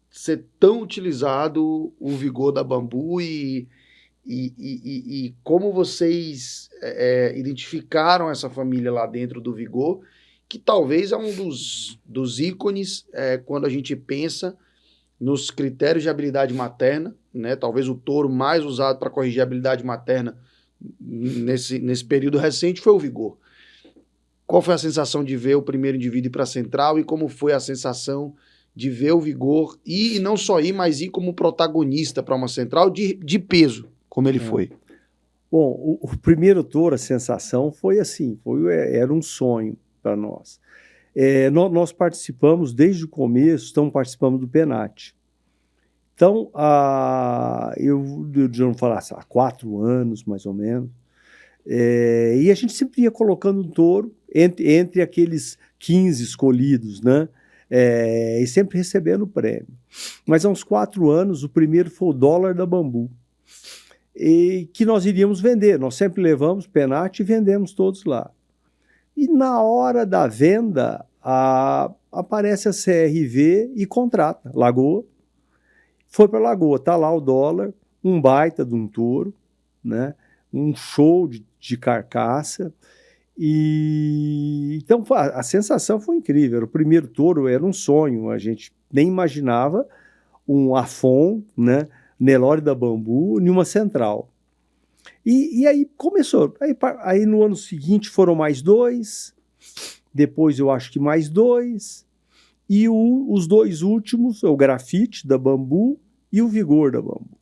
ser tão utilizado o vigor da Bambu e como vocês identificaram essa família lá dentro do vigor, que talvez é um dos ícones quando a gente pensa nos critérios de habilidade materna, né? Talvez o touro mais usado para corrigir a habilidade materna nesse período recente foi o vigor. Qual foi a sensação de ver o primeiro indivíduo ir para a central e como foi a sensação de ver o vigor e não só ir, mas ir como protagonista para uma central de peso, como ele foi? Bom, o primeiro touro, a sensação foi assim, era um sonho para nós. Nós participamos desde o começo, estamos participando do PENAT. Então, eu não falar há 4 anos, mais ou menos, e a gente sempre ia colocando um touro entre aqueles 15 escolhidos, né? E sempre recebendo prêmio. Mas há uns 4 anos, o primeiro foi o dólar da Bambu, e que nós iríamos vender. Nós sempre levamos PENAT e vendemos todos lá. E na hora da venda, aparece a CRV e contrata Lagoa. Foi para Lagoa, tá lá o dólar, um baita de um touro, né? Um show de carcaça. E então a sensação foi incrível. O primeiro touro era um sonho, a gente nem imaginava um Afon, né? Nelore da Bambu, em uma central. E aí começou. Aí no ano seguinte foram mais 2, depois eu acho que mais 2, e os 2 últimos, o Grafite da Bambu e o Vigor da Bambu,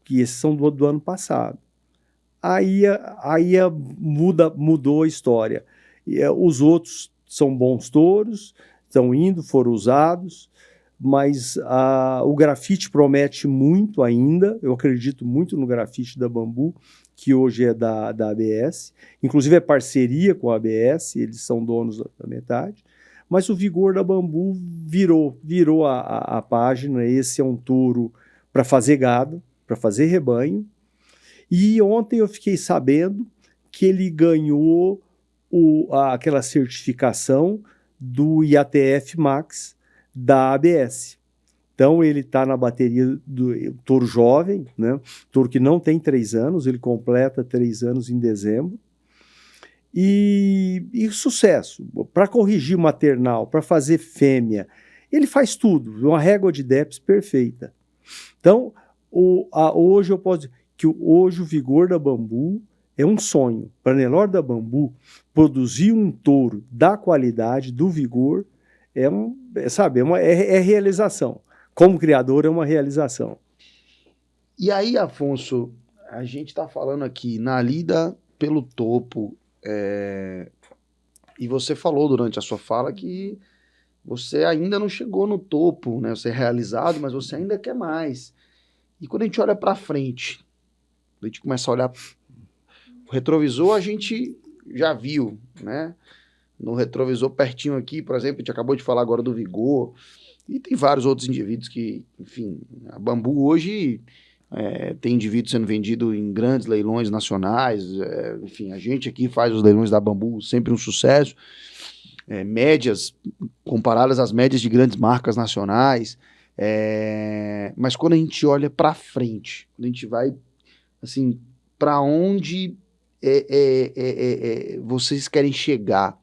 que esses são do ano passado. Aí mudou a história. Os outros são bons touros, estão indo, foram usados, mas o Grafite promete muito ainda. Eu acredito muito no Grafite da Bambu, que hoje é da ABS, inclusive é parceria com a ABS, eles são donos da metade, mas o Vigor da Bambu virou a página. Esse é um touro para fazer gado, para fazer rebanho, e ontem eu fiquei sabendo que ele ganhou aquela certificação do IATF Max da ABS. Então ele está na bateria do touro jovem, né? Touro que não tem 3 anos, ele completa 3 anos em dezembro. E sucesso. Para corrigir maternal, para fazer fêmea, ele faz tudo, uma régua de DEPS perfeita. Então, hoje eu posso dizer que hoje o Vigor da Bambu é um sonho. Para Nelore da Bambu, produzir um touro da qualidade, do Vigor, é realização. Como criador, é uma realização. E aí, Afonso, a gente está falando aqui na lida pelo topo, e você falou durante a sua fala que você ainda não chegou no topo, né? Você é realizado, mas você ainda quer mais. E quando a gente olha para frente, a gente começa a olhar o retrovisor, a gente já viu, né? No retrovisor pertinho aqui, por exemplo, a gente acabou de falar agora do Vigor, e tem vários outros indivíduos que, enfim, a Bambu hoje tem indivíduo sendo vendido em grandes leilões nacionais, enfim, a gente aqui faz os leilões da Bambu, sempre um sucesso, médias comparadas às médias de grandes marcas nacionais, mas quando a gente olha para frente, quando a gente vai, assim, para onde vocês querem chegar,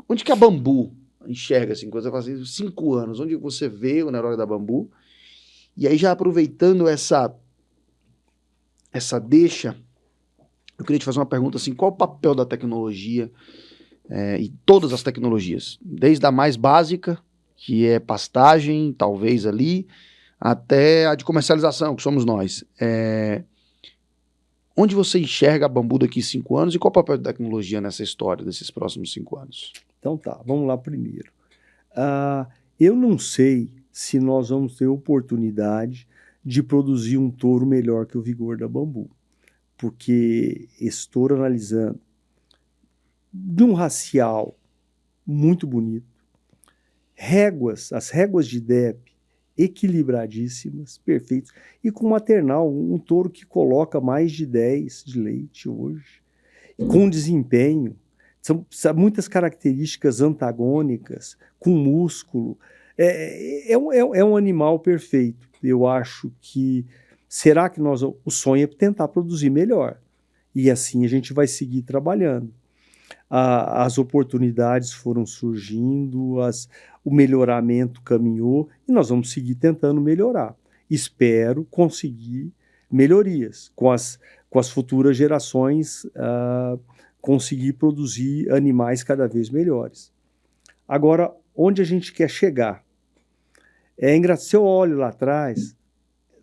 onde que a Bambu enxerga, assim, quando você fala assim, 5 anos, onde você vê o Nelore da Bambu? E aí, já aproveitando essa deixa, eu queria te fazer uma pergunta assim: qual o papel da tecnologia, e todas as tecnologias, desde a mais básica, que é pastagem, talvez ali, até a de comercialização, que somos nós. Onde você enxerga a Bambu daqui 5 anos e qual o papel da tecnologia nessa história desses próximos 5 anos? Então tá, vamos lá primeiro. Eu não sei se nós vamos ter oportunidade de produzir um touro melhor que o Vigor da Bambu, porque esse touro, analisando de um racial muito bonito, as réguas de DEP equilibradíssimas, perfeitas, e com maternal, um touro que coloca mais de 10 de leite hoje, com desempenho, são muitas características antagônicas, com músculo, é um animal perfeito. Eu acho que, será que o sonho é tentar produzir melhor, e assim a gente vai seguir trabalhando. As oportunidades foram surgindo, o melhoramento caminhou e nós vamos seguir tentando melhorar. Espero conseguir melhorias com as futuras gerações, conseguir produzir animais cada vez melhores. Agora, onde a gente quer chegar? É engraçado, se eu olho lá atrás,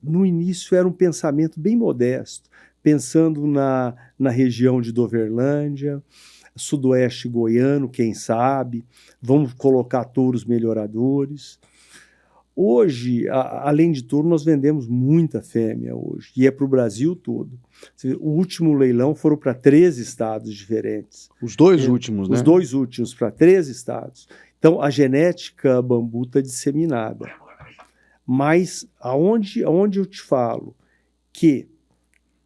no início era um pensamento bem modesto, pensando na região de Doverlândia, sudoeste goiano, quem sabe, vamos colocar touros melhoradores. Hoje, além de touro, nós vendemos muita fêmea hoje, e é para o Brasil todo. O último leilão foram para 13 estados diferentes. Os dois últimos, né? Os 2 últimos para 13 estados. Então, a genética bambu está disseminada. Mas aonde eu te falo que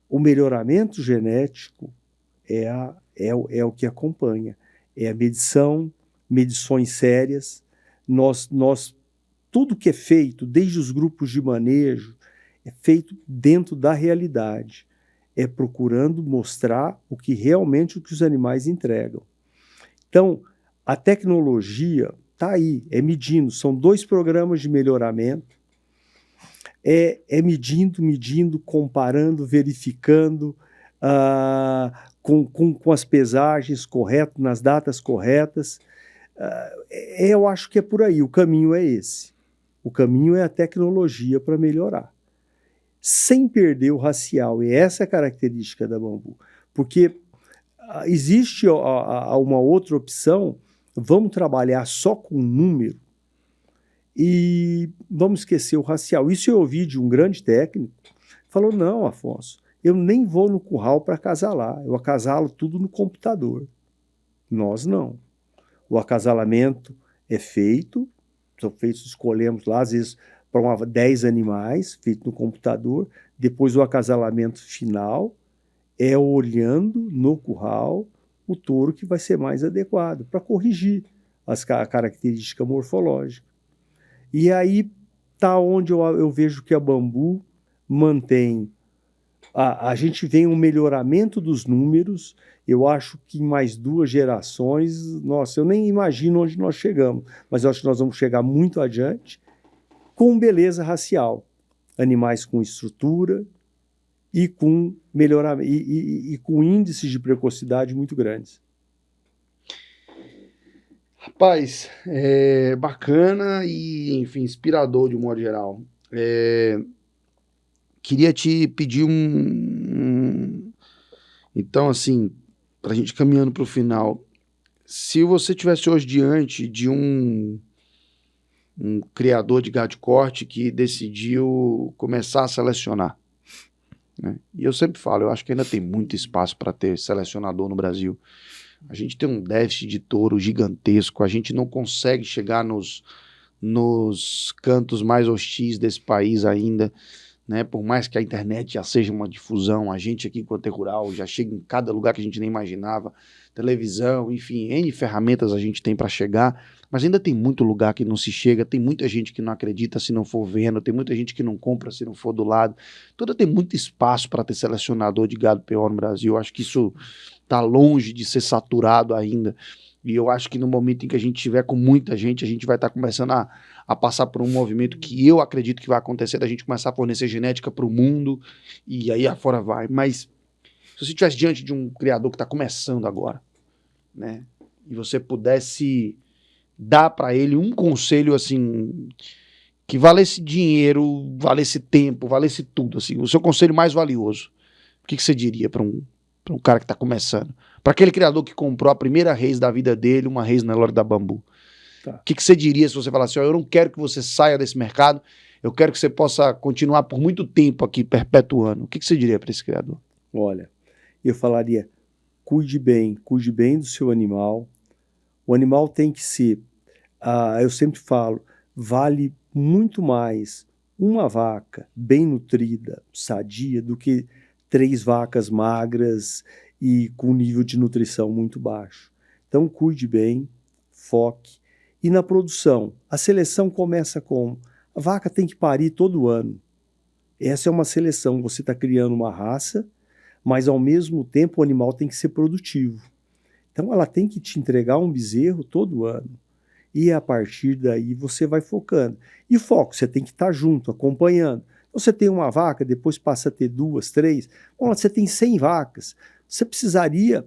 o melhoramento genético é o que acompanha. É a medições sérias. Tudo que é feito, desde os grupos de manejo, é feito dentro da realidade. É procurando mostrar o que os animais entregam. Então, a tecnologia está aí, é medindo. São 2 programas de melhoramento. É medindo, comparando, verificando, com as pesagens corretas, nas datas corretas. Eu acho que é por aí, o caminho é esse. O caminho é a tecnologia para melhorar, sem perder o racial, e essa é a característica da bambu. Porque existe uma outra opção, vamos trabalhar só com número, e vamos esquecer o racial. Isso eu ouvi de um grande técnico, falou, não, Afonso, eu nem vou no curral para acasalar, eu acasalo tudo no computador. Nós não. O acasalamento é feito, escolhemos lá, às vezes, para 10 animais, feito no computador, depois o acasalamento final é olhando no curral o touro que vai ser mais adequado, para corrigir a característica morfológica. E aí está onde eu vejo que a bambu mantém. A gente vê um melhoramento dos números. Eu acho que em mais 2 gerações, nossa, eu nem imagino onde nós chegamos, mas eu acho que nós vamos chegar muito adiante com beleza racial. Animais com estrutura e com melhoramento e com índices de precocidade muito grandes. Rapaz, é bacana e, enfim, inspirador de um modo geral. Queria te pedir então, assim, para a gente caminhando para o final, se você tivesse hoje diante de um criador de gado de corte que decidiu começar a selecionar, né? E eu sempre falo, eu acho que ainda tem muito espaço para ter selecionador no Brasil. A gente tem um déficit de touro gigantesco, a gente não consegue chegar nos cantos mais hostis desse país ainda, né? Por mais que a internet já seja uma difusão, a gente aqui com a Ter Rural já chega em cada lugar que a gente nem imaginava, televisão, enfim, N ferramentas a gente tem para chegar, mas ainda tem muito lugar que não se chega, tem muita gente que não acredita se não for vendo, tem muita gente que não compra se não for do lado, toda tem muito espaço para ter selecionador de gado PO no Brasil. Eu acho que isso está longe de ser saturado ainda, e eu acho que no momento em que a gente estiver com muita gente, a gente vai estar começando a passar por um movimento que eu acredito que vai acontecer, da gente começar a fornecer genética para o mundo, e aí afora vai. Mas se você estivesse diante de um criador que está começando agora, né, e você pudesse dar para ele um conselho assim, que valesse dinheiro, valesse tempo, valesse tudo, assim, o seu conselho mais valioso, o que você diria para um cara que está começando? Para aquele criador que comprou a primeira reis da vida dele, uma reis na Lora da Bambu. Tá. O que você diria se você falasse, eu não quero que você saia desse mercado, eu quero que você possa continuar por muito tempo aqui, perpetuando. O que você diria para esse criador? Olha, eu falaria, cuide bem do seu animal. O animal tem que ser, eu sempre falo, vale muito mais uma vaca bem nutrida, sadia, do que 3 vacas magras e com nível de nutrição muito baixo. Então, cuide bem, foque. E na produção, a seleção começa com... A vaca tem que parir todo ano. Essa é uma seleção, você está criando uma raça, mas ao mesmo tempo o animal tem que ser produtivo. Então, ela tem que te entregar um bezerro todo ano. E a partir daí você vai focando. E o foco, você tem que estar junto, acompanhando. Você tem uma vaca, depois passa a ter 2, 3. Bom, você tem 100 vacas. Você precisaria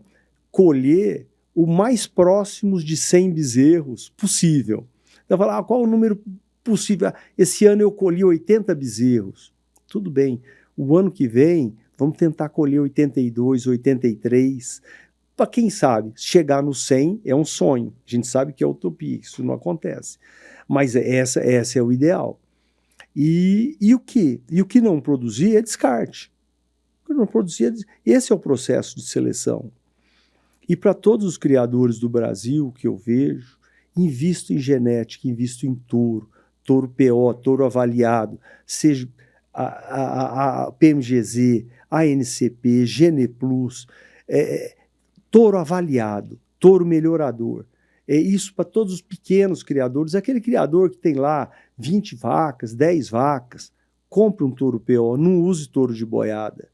colher o mais próximos de 100 bezerros possível. Então, falar, qual o número possível? Esse ano eu colhi 80 bezerros. Tudo bem. O ano que vem, vamos tentar colher 82, 83. para quem sabe, chegar no 100 é um sonho. A gente sabe que é utopia, isso não acontece. Mas essa é o ideal. E o que não produzir é descarte. O que não produzir esse é o processo de seleção. E para todos os criadores do Brasil que eu vejo, invisto em genética, invisto em touro PO, touro avaliado, seja a PMGZ, a NCP, Geneplus, touro avaliado, touro melhorador. É isso para todos os pequenos criadores. Aquele criador que tem lá 20 vacas, 10 vacas, compre um touro PO, não use touro de boiada,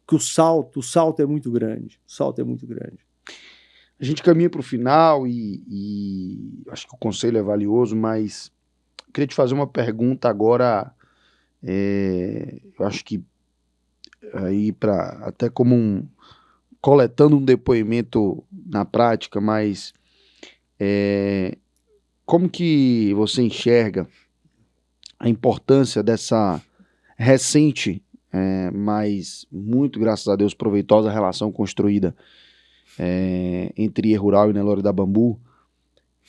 que o salto é muito grande. O salto é muito grande. A gente caminha para o final e acho que o conselho é valioso, mas queria te fazer uma pergunta agora, eu acho que aí até como coletando um depoimento na prática, mas como que você enxerga a importância dessa recente, mas muito, graças a Deus, proveitosa relação construída entre E-Rural e Nelore da Bambu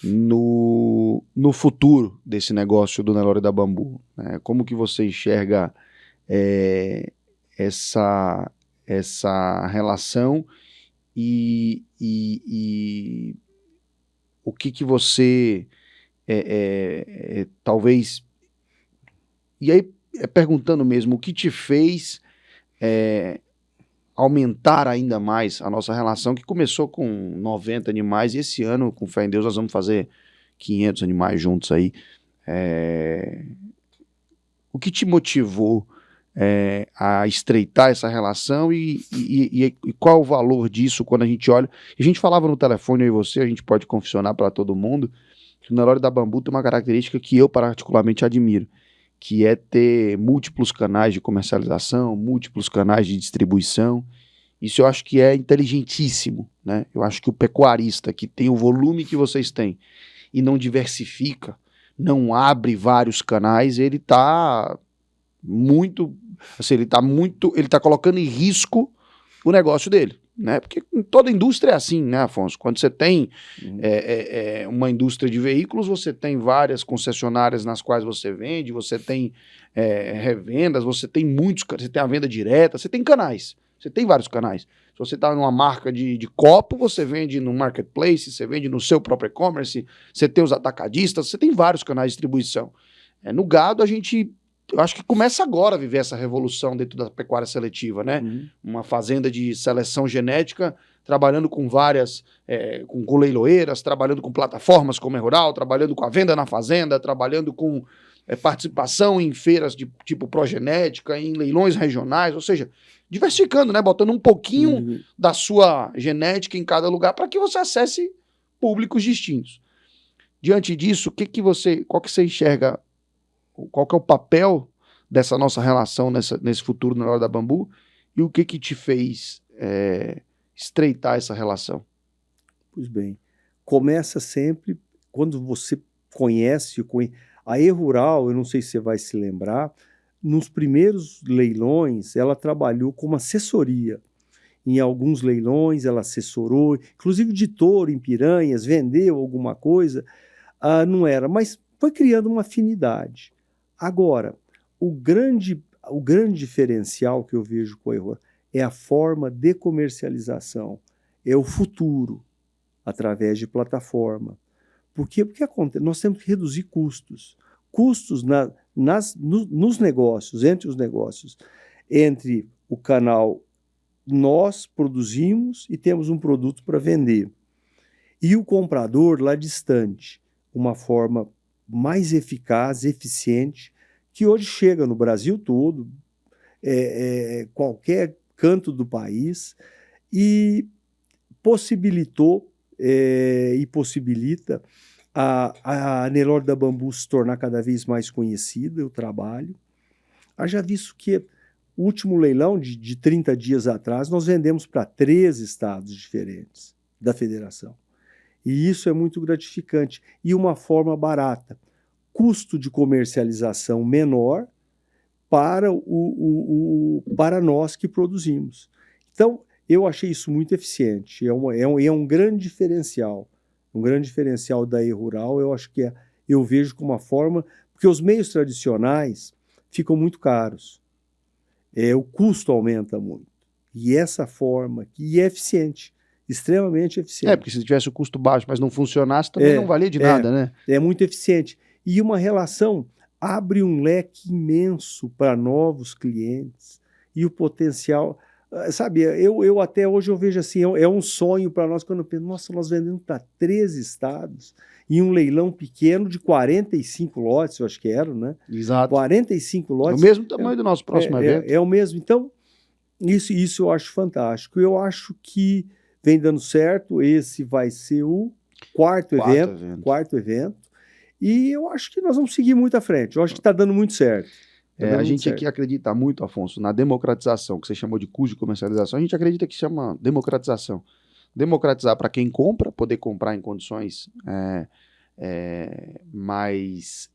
no futuro desse negócio do Nelore da Bambu, né? Como que você enxerga essa relação e o que você talvez, e aí perguntando mesmo, o que te fez aumentar ainda mais a nossa relação, que começou com 90 animais, e esse ano, com fé em Deus, nós vamos fazer 500 animais juntos aí. O que te motivou a estreitar essa relação e qual o valor disso quando a gente olha? A gente falava no telefone, eu e você, a gente pode confessionar para todo mundo, que o Nelore da Bambu tem uma característica que eu particularmente admiro, que é ter múltiplos canais de comercialização, múltiplos canais de distribuição. Isso eu acho que é inteligentíssimo, né? Eu acho que o pecuarista que tem o volume que vocês têm e não diversifica, não abre vários canais, ele está muito, assim, ele tá colocando em risco o negócio dele, né? Porque toda indústria é assim, né, Afonso? Quando você tem uma indústria de veículos, você tem várias concessionárias nas quais você vende, você tem revendas, você tem você tem a venda direta, você tem canais, você tem vários canais. Se você está numa marca de copo, você vende no marketplace, você vende no seu próprio e-commerce, você tem os atacadistas, você tem vários canais de distribuição. No gado, eu acho que começa agora a viver essa revolução dentro da pecuária seletiva, né? Uma fazenda de seleção genética, trabalhando com várias, com leiloeiras, trabalhando com plataformas como E-Rural, trabalhando com a venda na fazenda, trabalhando com participação em feiras de tipo progenética, em leilões regionais, ou seja, diversificando, né? Botando um pouquinho da sua genética em cada lugar para que você acesse públicos distintos. Diante disso, qual que você enxerga? Qual que é o papel dessa nossa relação nesse futuro na Nelore da Bambu e o que te fez estreitar essa relação? Pois bem, começa sempre quando você conhece a E-Rural, eu não sei se você vai se lembrar, nos primeiros leilões ela trabalhou como assessoria. Em alguns leilões ela assessorou, inclusive de touro em Piranhas, vendeu alguma coisa, não era, mas foi criando uma afinidade. Agora, o grande diferencial que eu vejo com a E-Rural é a forma de comercialização, é o futuro, através de plataforma. Por quê? Porque nós temos que reduzir custos. Custos nos negócios, entre o canal nós produzimos e temos um produto para vender, e o comprador lá distante, uma forma mais eficaz, eficiente, que hoje chega no Brasil todo, qualquer canto do país, e possibilitou e possibilita a Nelore da Bambu se tornar cada vez mais conhecida, o trabalho. Haja visto que o último leilão de 30 dias atrás, nós vendemos para 3 estados diferentes da federação. E isso é muito gratificante. E uma forma barata. Custo de comercialização menor para nós que produzimos. Então, Eu achei isso muito eficiente. É um grande diferencial. Um grande diferencial da E-Rural, eu acho que eu vejo como uma forma... Porque os meios tradicionais ficam muito caros. O custo aumenta muito. E essa forma que é eficiente, extremamente eficiente. Porque se tivesse o custo baixo, mas não funcionasse, também não valia de nada, né? É muito eficiente. E uma relação abre um leque imenso para novos clientes. E o potencial... Sabe, eu até hoje eu vejo assim, é um sonho para nós quando eu penso, nossa, nós vendemos para 13 estados em um leilão pequeno de 45 lotes, eu acho que era, né? Exato. 45 lotes. É o mesmo tamanho do nosso próximo evento. É o mesmo. Então, isso eu acho fantástico. Eu acho que vem dando certo. Esse vai ser o quarto evento. E eu acho que nós vamos seguir muito à frente. Eu acho que está dando muito certo. A gente aqui acredita muito, Afonso, na democratização, que você chamou de custo de comercialização. A gente acredita que chama democratização. Democratizar para quem compra, poder comprar em condições mais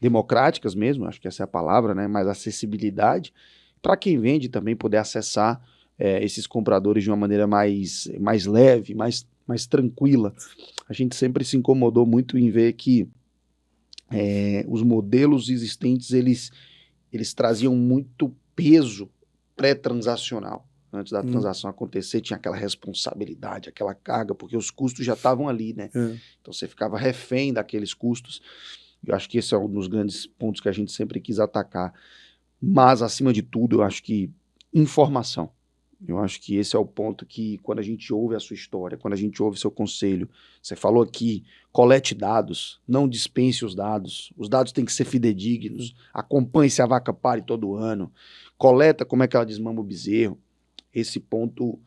democráticas mesmo, acho que essa é a palavra, né? Mais acessibilidade. Para quem vende também poder acessar esses compradores de uma maneira mais leve, mais tranquila. A gente sempre se incomodou muito em ver que os modelos existentes, eles traziam muito peso pré-transacional. Antes da transação acontecer, tinha aquela responsabilidade, aquela carga, porque os custos já estavam ali, né? Então você ficava refém daqueles custos. Eu acho que esse é um dos grandes pontos que a gente sempre quis atacar. Mas, acima de tudo, eu acho que informação. Eu acho que esse é o ponto que, quando a gente ouve a sua história, quando a gente ouve seu conselho, você falou aqui, colete dados, não dispense os dados têm que ser fidedignos, acompanhe se a vaca pare todo ano, coleta como é que ela desmama o bezerro. Esse ponto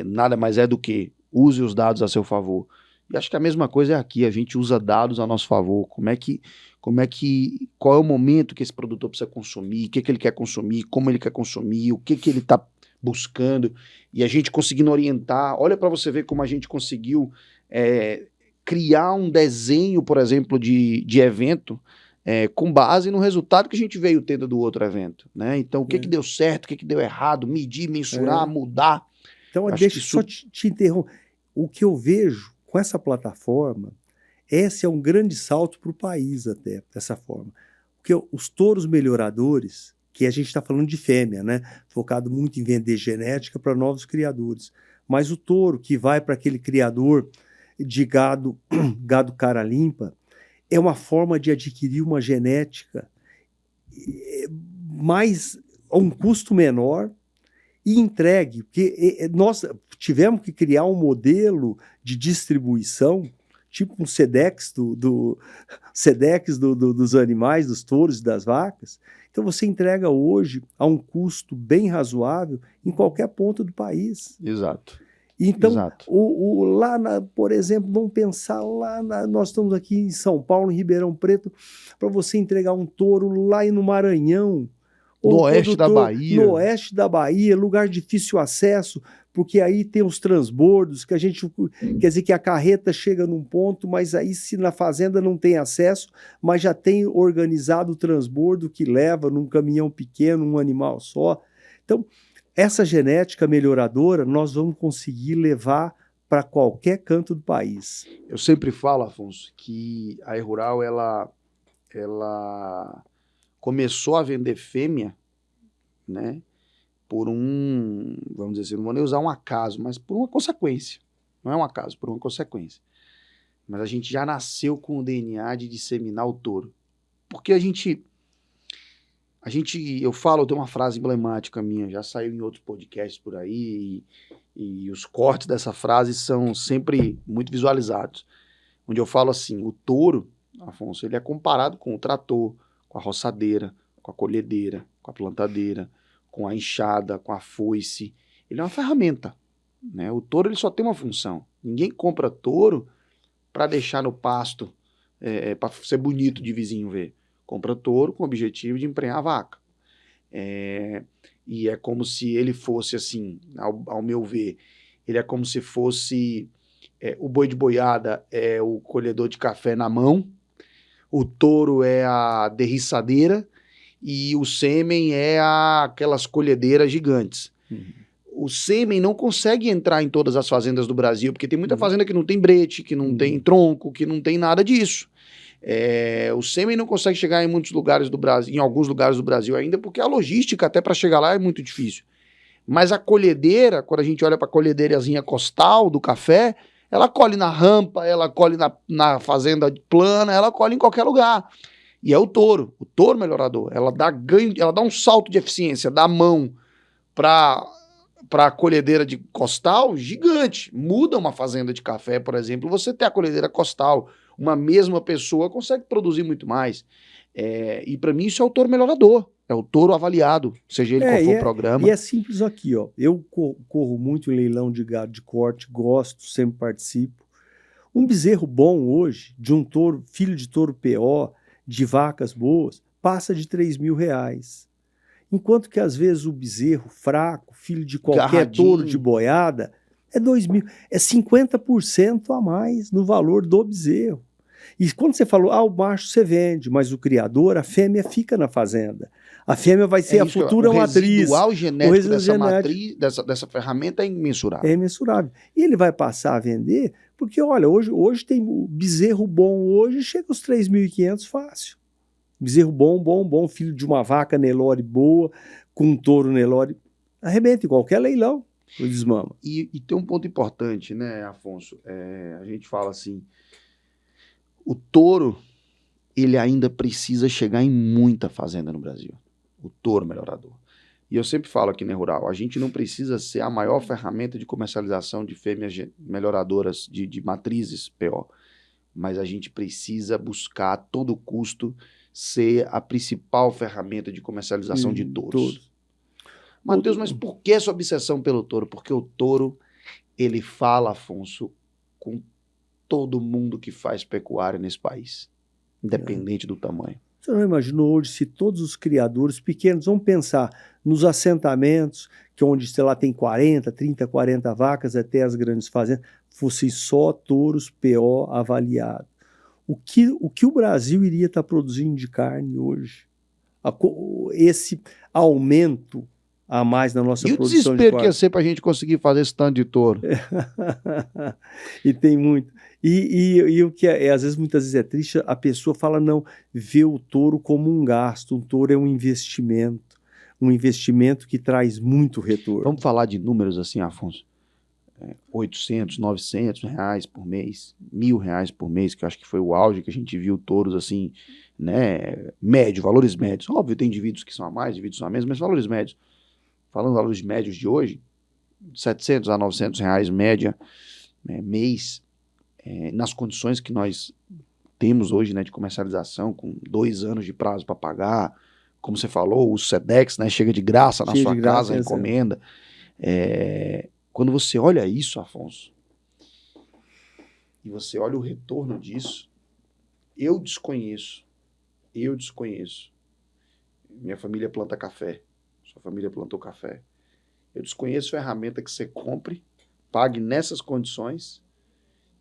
nada mais é do que use os dados a seu favor. E acho que a mesma coisa é aqui, a gente usa dados a nosso favor. Qual é o momento que esse produtor precisa consumir, o que ele quer consumir, como ele quer consumir, o que ele está buscando, e a gente conseguindo orientar. Olha para você ver como a gente conseguiu criar um desenho, por exemplo, de evento, com base no resultado que a gente veio tendo do outro evento, né? Então, o que deu certo, o que deu errado, medir, mensurar, mudar. Então, deixa eu só te interromper. O que eu vejo com essa plataforma, esse é um grande salto para o país até, dessa forma. Porque os touros melhoradores, que a gente está falando de fêmea, né? Focado muito em vender genética para novos criadores. Mas o touro que vai para aquele criador de gado cara limpa, é uma forma de adquirir uma genética mais a um custo menor e entregue, porque nós tivemos que criar um modelo de distribuição, tipo um SEDEX dos animais, dos touros e das vacas. Então você entrega hoje a um custo bem razoável em qualquer ponto do país. Exato. Então, por exemplo, vamos pensar nós estamos aqui em São Paulo, em Ribeirão Preto, para você entregar um touro lá no Maranhão, no oeste da Bahia. No oeste da Bahia, lugar de difícil acesso, porque aí tem os transbordos, que a gente quer dizer que a carreta chega num ponto, mas aí se na fazenda não tem acesso, mas já tem organizado o transbordo que leva num caminhão pequeno, um animal só. Então, essa genética melhoradora nós vamos conseguir levar para qualquer canto do país. Eu sempre falo, Afonso, que a E-Rural, ela começou a vender fêmea, né, por vamos dizer assim, não vou nem usar um acaso, mas por uma consequência. Não é um acaso, por uma consequência. Mas a gente já nasceu com o DNA de disseminar o touro. Porque eu tenho uma frase emblemática minha, já saiu em outros podcasts por aí, e os cortes dessa frase são sempre muito visualizados. Onde eu falo assim, o touro, Afonso, ele é comparado com o trator, com a roçadeira, com a colhedeira, com a plantadeira, com a enxada, com a foice. Ele é uma ferramenta, né? O touro, ele só tem uma função. Ninguém compra touro para deixar no pasto, para ser bonito de vizinho ver. Compra touro com o objetivo de emprenhar a vaca. E é como se ele fosse assim, ao meu ver, ele é como se fosse o boi de boiada é o colhedor de café na mão, o touro é a derriçadeira e o sêmen é aquelas colhedeiras gigantes. O sêmen não consegue entrar em todas as fazendas do Brasil, porque tem muita fazenda que não tem brete, que não tem tronco, que não tem nada disso. O sêmen não consegue chegar em muitos lugares do Brasil, em alguns lugares do Brasil ainda, porque a logística até para chegar lá é muito difícil. Mas a colhedeira, quando a gente olha para a colhedeirazinha costal do café, ela colhe na rampa, ela colhe na fazenda plana, ela colhe em qualquer lugar. E é o touro melhorador. Ela dá ganho, ela dá um salto de eficiência da mão para a colhedeira de costal gigante. Muda uma fazenda de café, por exemplo, você ter a colhedeira costal, uma mesma pessoa consegue produzir muito mais. E para mim isso é o touro melhorador. É o touro avaliado, seja ele qual for o programa. E é simples aqui, ó. Eu corro muito em leilão de gado de corte, gosto, sempre participo. Um bezerro bom hoje, de um touro, filho de touro PO, de vacas boas, passa de R$3.000. Enquanto que às vezes o bezerro fraco, filho de qualquer touro de boiada, é 2.000. É 50% a mais no valor do bezerro. E quando você falou, o macho você vende, mas o criador, a fêmea fica na fazenda. A fêmea vai ser a futura matriz. O residual genético matriz, dessa ferramenta é imensurável. É imensurável. E ele vai passar a vender, porque olha, hoje tem bezerro bom, hoje chega aos 3.500 fácil. Bezerro bom, filho de uma vaca Nelore boa, com um touro Nelore, arrebenta em qualquer leilão, o desmama. E tem um ponto importante, né, Afonso? A gente fala assim, o touro, ele ainda precisa chegar em muita fazenda no Brasil. O touro melhorador. E eu sempre falo aqui na Rural, a gente não precisa ser a maior ferramenta de comercialização de fêmeas melhoradoras de matrizes PO, mas a gente precisa buscar a todo custo ser a principal ferramenta de comercialização de touros. Matheus, mas por que essa obsessão pelo touro? Porque o touro, ele fala, Afonso, com todo mundo que faz pecuária nesse país, independente do tamanho. Você não imaginou hoje se todos os criadores pequenos, vamos pensar nos assentamentos, que onde, sei lá, tem 40, 30, 40 vacas até as grandes fazendas, fossem só touros PO avaliados. O que o Brasil iria estar produzindo de carne hoje? Esse aumento a mais na nossa produção de carne. E o desespero que ia ser para a gente conseguir fazer esse tanto de touro? E tem muito. E o que às vezes, muitas vezes é triste, a pessoa fala, não, vê o touro como um gasto, um touro é um investimento que traz muito retorno. Vamos falar de números assim, Afonso? 800, 900 reais por mês, R$1.000 por mês, que eu acho que foi o auge que a gente viu touros assim, né, médio, valores médios. Óbvio, tem indivíduos que são a mais, indivíduos são a menos, mas valores médios. Falando valores médios de hoje, 700 a 900 reais média, mês, nas condições que nós temos hoje, né, de comercialização, com 2 anos de prazo para pagar, como você falou, o Sedex, né, chega de graça na sua casa, encomenda. Quando você olha isso, Afonso, e você olha o retorno disso, eu desconheço. Minha família planta café, sua família plantou café. Eu desconheço ferramenta que você compre, pague nessas condições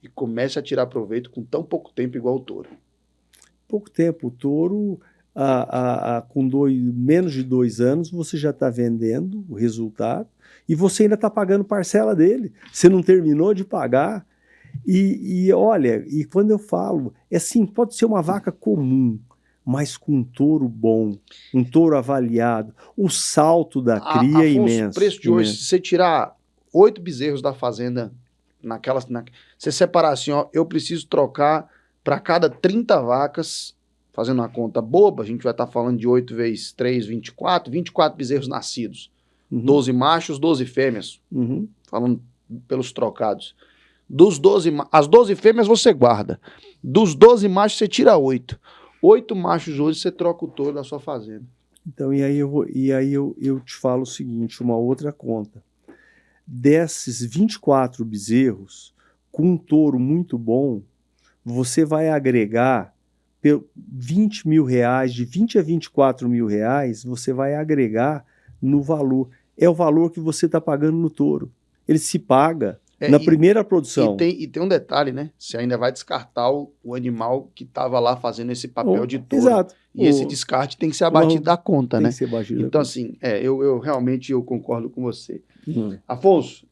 e comece a tirar proveito com tão pouco tempo igual o touro. Pouco tempo. O touro, com menos de 2 anos, você já está vendendo o resultado e você ainda está pagando parcela dele. Você não terminou de pagar. Olha, e quando eu falo, assim, pode ser uma vaca comum, mas com um touro bom, um touro avaliado, o salto da cria é imenso. O preço de hoje, se você tirar 8 bezerros da fazenda, você separar assim, ó, eu preciso trocar para cada 30 vacas, fazendo uma conta boba, a gente vai estar falando de 8 vezes 3, 24 bezerros nascidos. 12 machos, 12 fêmeas, falando pelos trocados. As 12 fêmeas você guarda. Dos 12 machos você tira 8. 8 machos hoje você troca o touro da sua fazenda. Então, e aí eu te falo o seguinte, uma outra conta. Desses 24 bezerros, com um touro muito bom, você vai agregar R$20.000, de 20 a 24 mil reais, você vai agregar no valor. É o valor que você está pagando no touro. Ele se paga. na primeira produção. E tem um detalhe, né? Você ainda vai descartar o animal que estava lá fazendo esse papel de touro. Exato. E esse descarte tem que ser abatido da conta, né? Tem que ser abatido. Então, assim, eu realmente concordo com você. Afonso,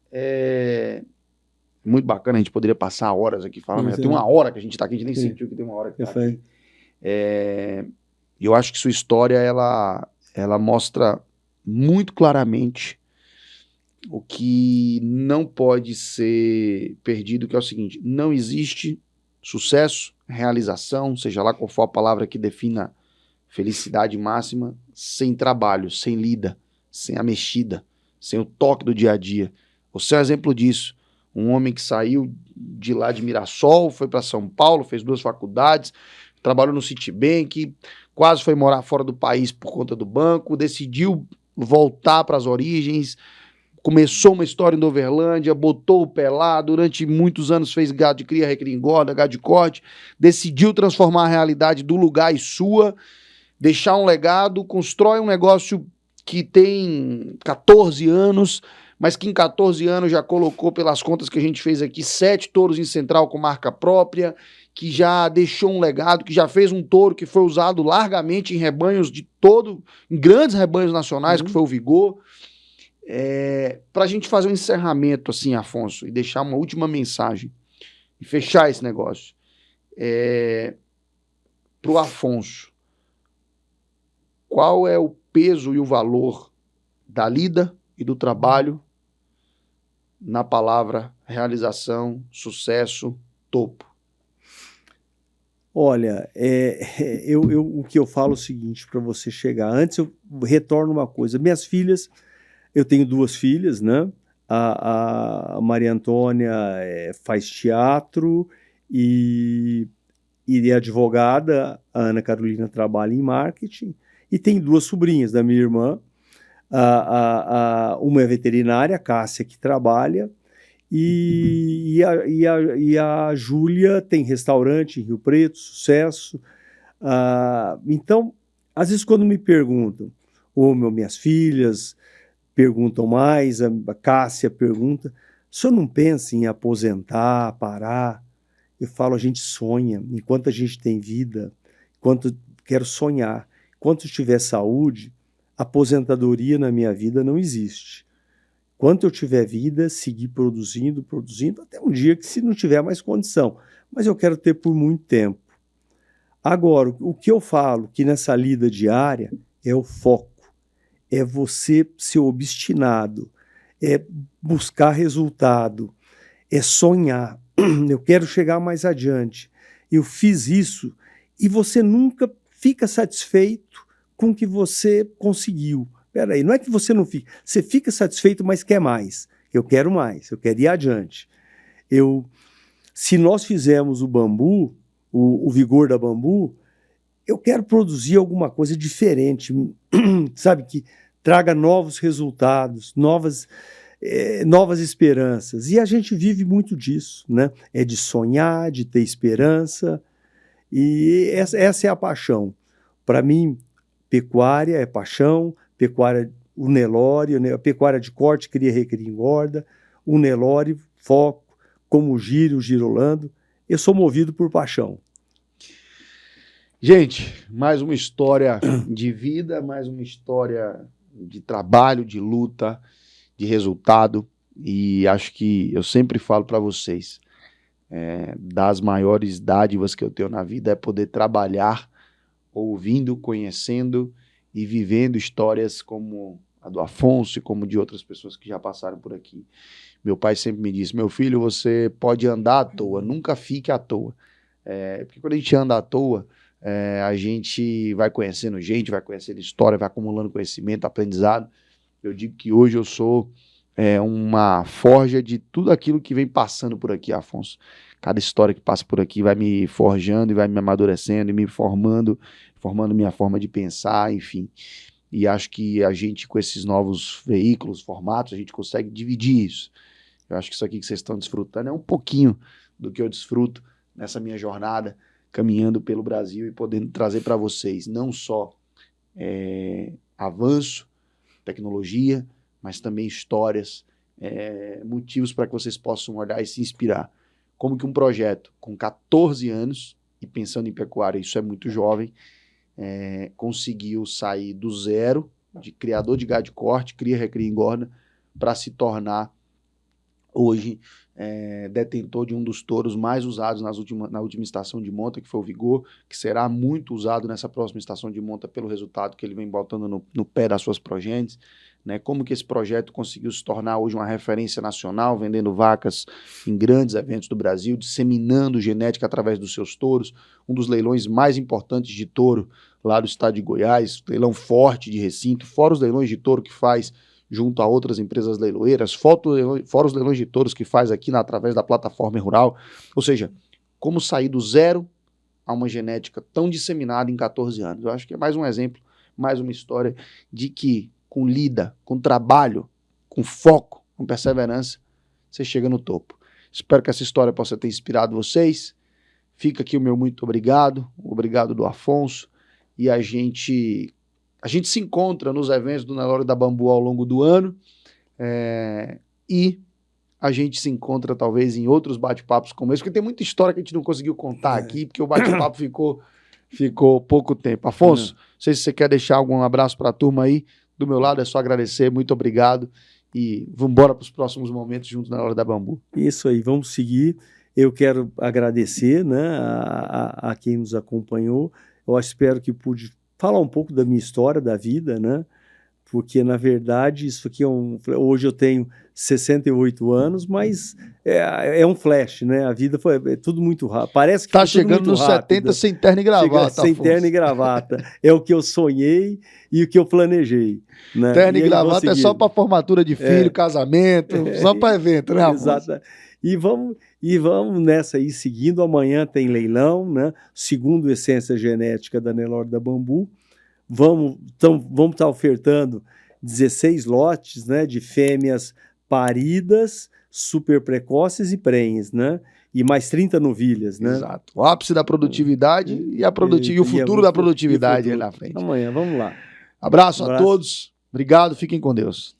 muito bacana, a gente poderia passar horas aqui falando, mas tem uma hora que a gente está aqui, a gente nem sentiu que tem uma hora que está aqui. Eu acho que sua história, ela mostra muito claramente o que não pode ser perdido, que é o seguinte: não existe sucesso, realização, seja lá qual for a palavra que defina felicidade máxima, sem trabalho, sem lida, sem a mexida, sem o toque do dia a dia. Você é um exemplo disso. Um homem que saiu de lá de Mirassol, foi para São Paulo, fez 2 faculdades, trabalhou no Citibank, quase foi morar fora do país por conta do banco, decidiu voltar para as origens, começou uma história em Uberlândia, botou o pé lá, durante muitos anos fez gado de cria, recria, engorda, gado de corte, decidiu transformar a realidade do lugar e sua, deixar um legado, constrói um negócio que tem 14 anos, mas que em 14 anos já colocou, pelas contas que a gente fez aqui, 7 touros em Central com marca própria, que já deixou um legado, que já fez um touro que foi usado largamente em rebanhos em grandes rebanhos nacionais, que foi o Vigor. Para a gente fazer um encerramento, assim, Afonso, e deixar uma última mensagem, e fechar esse negócio, para o Afonso, qual é o peso e o valor da lida e do trabalho na palavra realização, sucesso, topo? Olha, o que eu falo é o seguinte, para você chegar. Antes eu retorno uma coisa. Minhas filhas, eu tenho 2 filhas, né? A Maria Antônia faz teatro e é advogada. A Ana Carolina trabalha em marketing. E tem 2 sobrinhas da minha irmã. Uma é veterinária, a Cássia, que trabalha. E a Júlia tem restaurante em Rio Preto, sucesso. Então, às vezes quando me perguntam, ou minhas filhas perguntam mais, a Cássia pergunta, o senhor não pensa em aposentar, parar? Eu falo, a gente sonha, enquanto a gente tem vida, enquanto quero sonhar, enquanto tiver saúde, aposentadoria na minha vida não existe. Enquanto eu tiver vida, seguir produzindo, até um dia que se não tiver mais condição. Mas eu quero ter por muito tempo. Agora, o que eu falo que nessa lida diária é o foco. É você ser obstinado, é buscar resultado, é sonhar. Eu quero chegar mais adiante. Eu fiz isso e você nunca fica satisfeito com o que você conseguiu. Peraí, não é que você não fica, você fica satisfeito, mas quer mais. Eu quero mais, eu quero ir adiante. Se nós fizermos o bambu, o Vigor da Bambu, eu quero produzir alguma coisa diferente, sabe, que traga novos resultados, novas esperanças. E a gente vive muito disso, né? É de sonhar, de ter esperança, e essa é a paixão. Para mim, pecuária é paixão, pecuária, o Nelore, a pecuária de corte, cria, recria, engorda, o Nelore, foco, como o Girolando. Eu sou movido por paixão. Gente, mais uma história de vida, mais uma história de trabalho, de luta, de resultado. E acho que eu sempre falo para vocês, das maiores dádivas que eu tenho na vida é poder trabalhar ouvindo, conhecendo e vivendo histórias como a do Afonso e como de outras pessoas que já passaram por aqui. Meu pai sempre me disse, meu filho, você pode andar à toa, nunca fique à toa. Porque quando a gente anda à toa, a gente vai conhecendo gente, vai conhecendo história, vai acumulando conhecimento, aprendizado. Eu digo que hoje eu sou uma forja de tudo aquilo que vem passando por aqui, Afonso. Cada história que passa por aqui vai me forjando e vai me amadurecendo e me formando minha forma de pensar, enfim. E acho que a gente, com esses novos veículos, formatos, a gente consegue dividir isso. Eu acho que isso aqui que vocês estão desfrutando é um pouquinho do que eu desfruto nessa minha jornada, caminhando pelo Brasil e podendo trazer para vocês não só avanço, tecnologia, mas também histórias motivos para que vocês possam olhar e se inspirar. Como que um projeto com 14 anos, e pensando em pecuária, isso é muito jovem, conseguiu sair do zero, de criador de gado de corte, cria, recria e engorda, para se tornar hoje detentor de um dos touros mais usados na última estação de monta, que foi o Vigor, que será muito usado nessa próxima estação de monta pelo resultado que ele vem botando no pé das suas progênites, né? Como que esse projeto conseguiu se tornar hoje uma referência nacional, vendendo vacas em grandes eventos do Brasil, disseminando genética através dos seus touros, um dos leilões mais importantes de touro lá do estado de Goiás, leilão forte de recinto, fora os leilões de touro que faz junto a outras empresas leiloeiras, fora os leilões de touros que faz aqui através da plataforma rural. Ou seja, como sair do zero a uma genética tão disseminada em 14 anos. Eu acho que é mais um exemplo, mais uma história de que com lida, com trabalho, com foco, com perseverança, você chega no topo. Espero que essa história possa ter inspirado vocês. Fica aqui o meu muito obrigado do Afonso, e a gente se encontra nos eventos do Nelore da Bambu ao longo do ano, e a gente se encontra talvez em outros bate-papos como esse, porque tem muita história que a gente não conseguiu contar aqui, porque o bate-papo ficou pouco tempo. Afonso, não sei se você quer deixar algum abraço para a turma aí. Do meu lado é só agradecer, muito obrigado, e vamos embora para os próximos momentos juntos na Hora da Bambu. Isso aí, vamos seguir. Eu quero agradecer, né, a quem nos acompanhou. Eu espero que pude falar um pouco da minha história, da vida, né? Porque, na verdade, isso aqui hoje eu tenho 68 anos, mas é um flash, né? A vida é tudo muito rápido. Parece que tá chegando nos 70 sem terno e gravata. Sem terno e gravata. É o que eu sonhei e o que eu planejei. Né? Terno e gravata é só para formatura de filho, casamento, só para evento, né, Afonso? Exato. E vamos nessa aí, seguindo. Amanhã tem leilão, né? Segundo Essência Genética da Nelore da Bambu. Vamos estar ofertando 16 lotes, né, de fêmeas paridas, super precoces e prenhes, né? E mais 30 novilhas, né? Exato. O ápice da produtividade e o futuro da produtividade aí na frente. Amanhã, vamos lá. Abraço a todos. Obrigado, fiquem com Deus.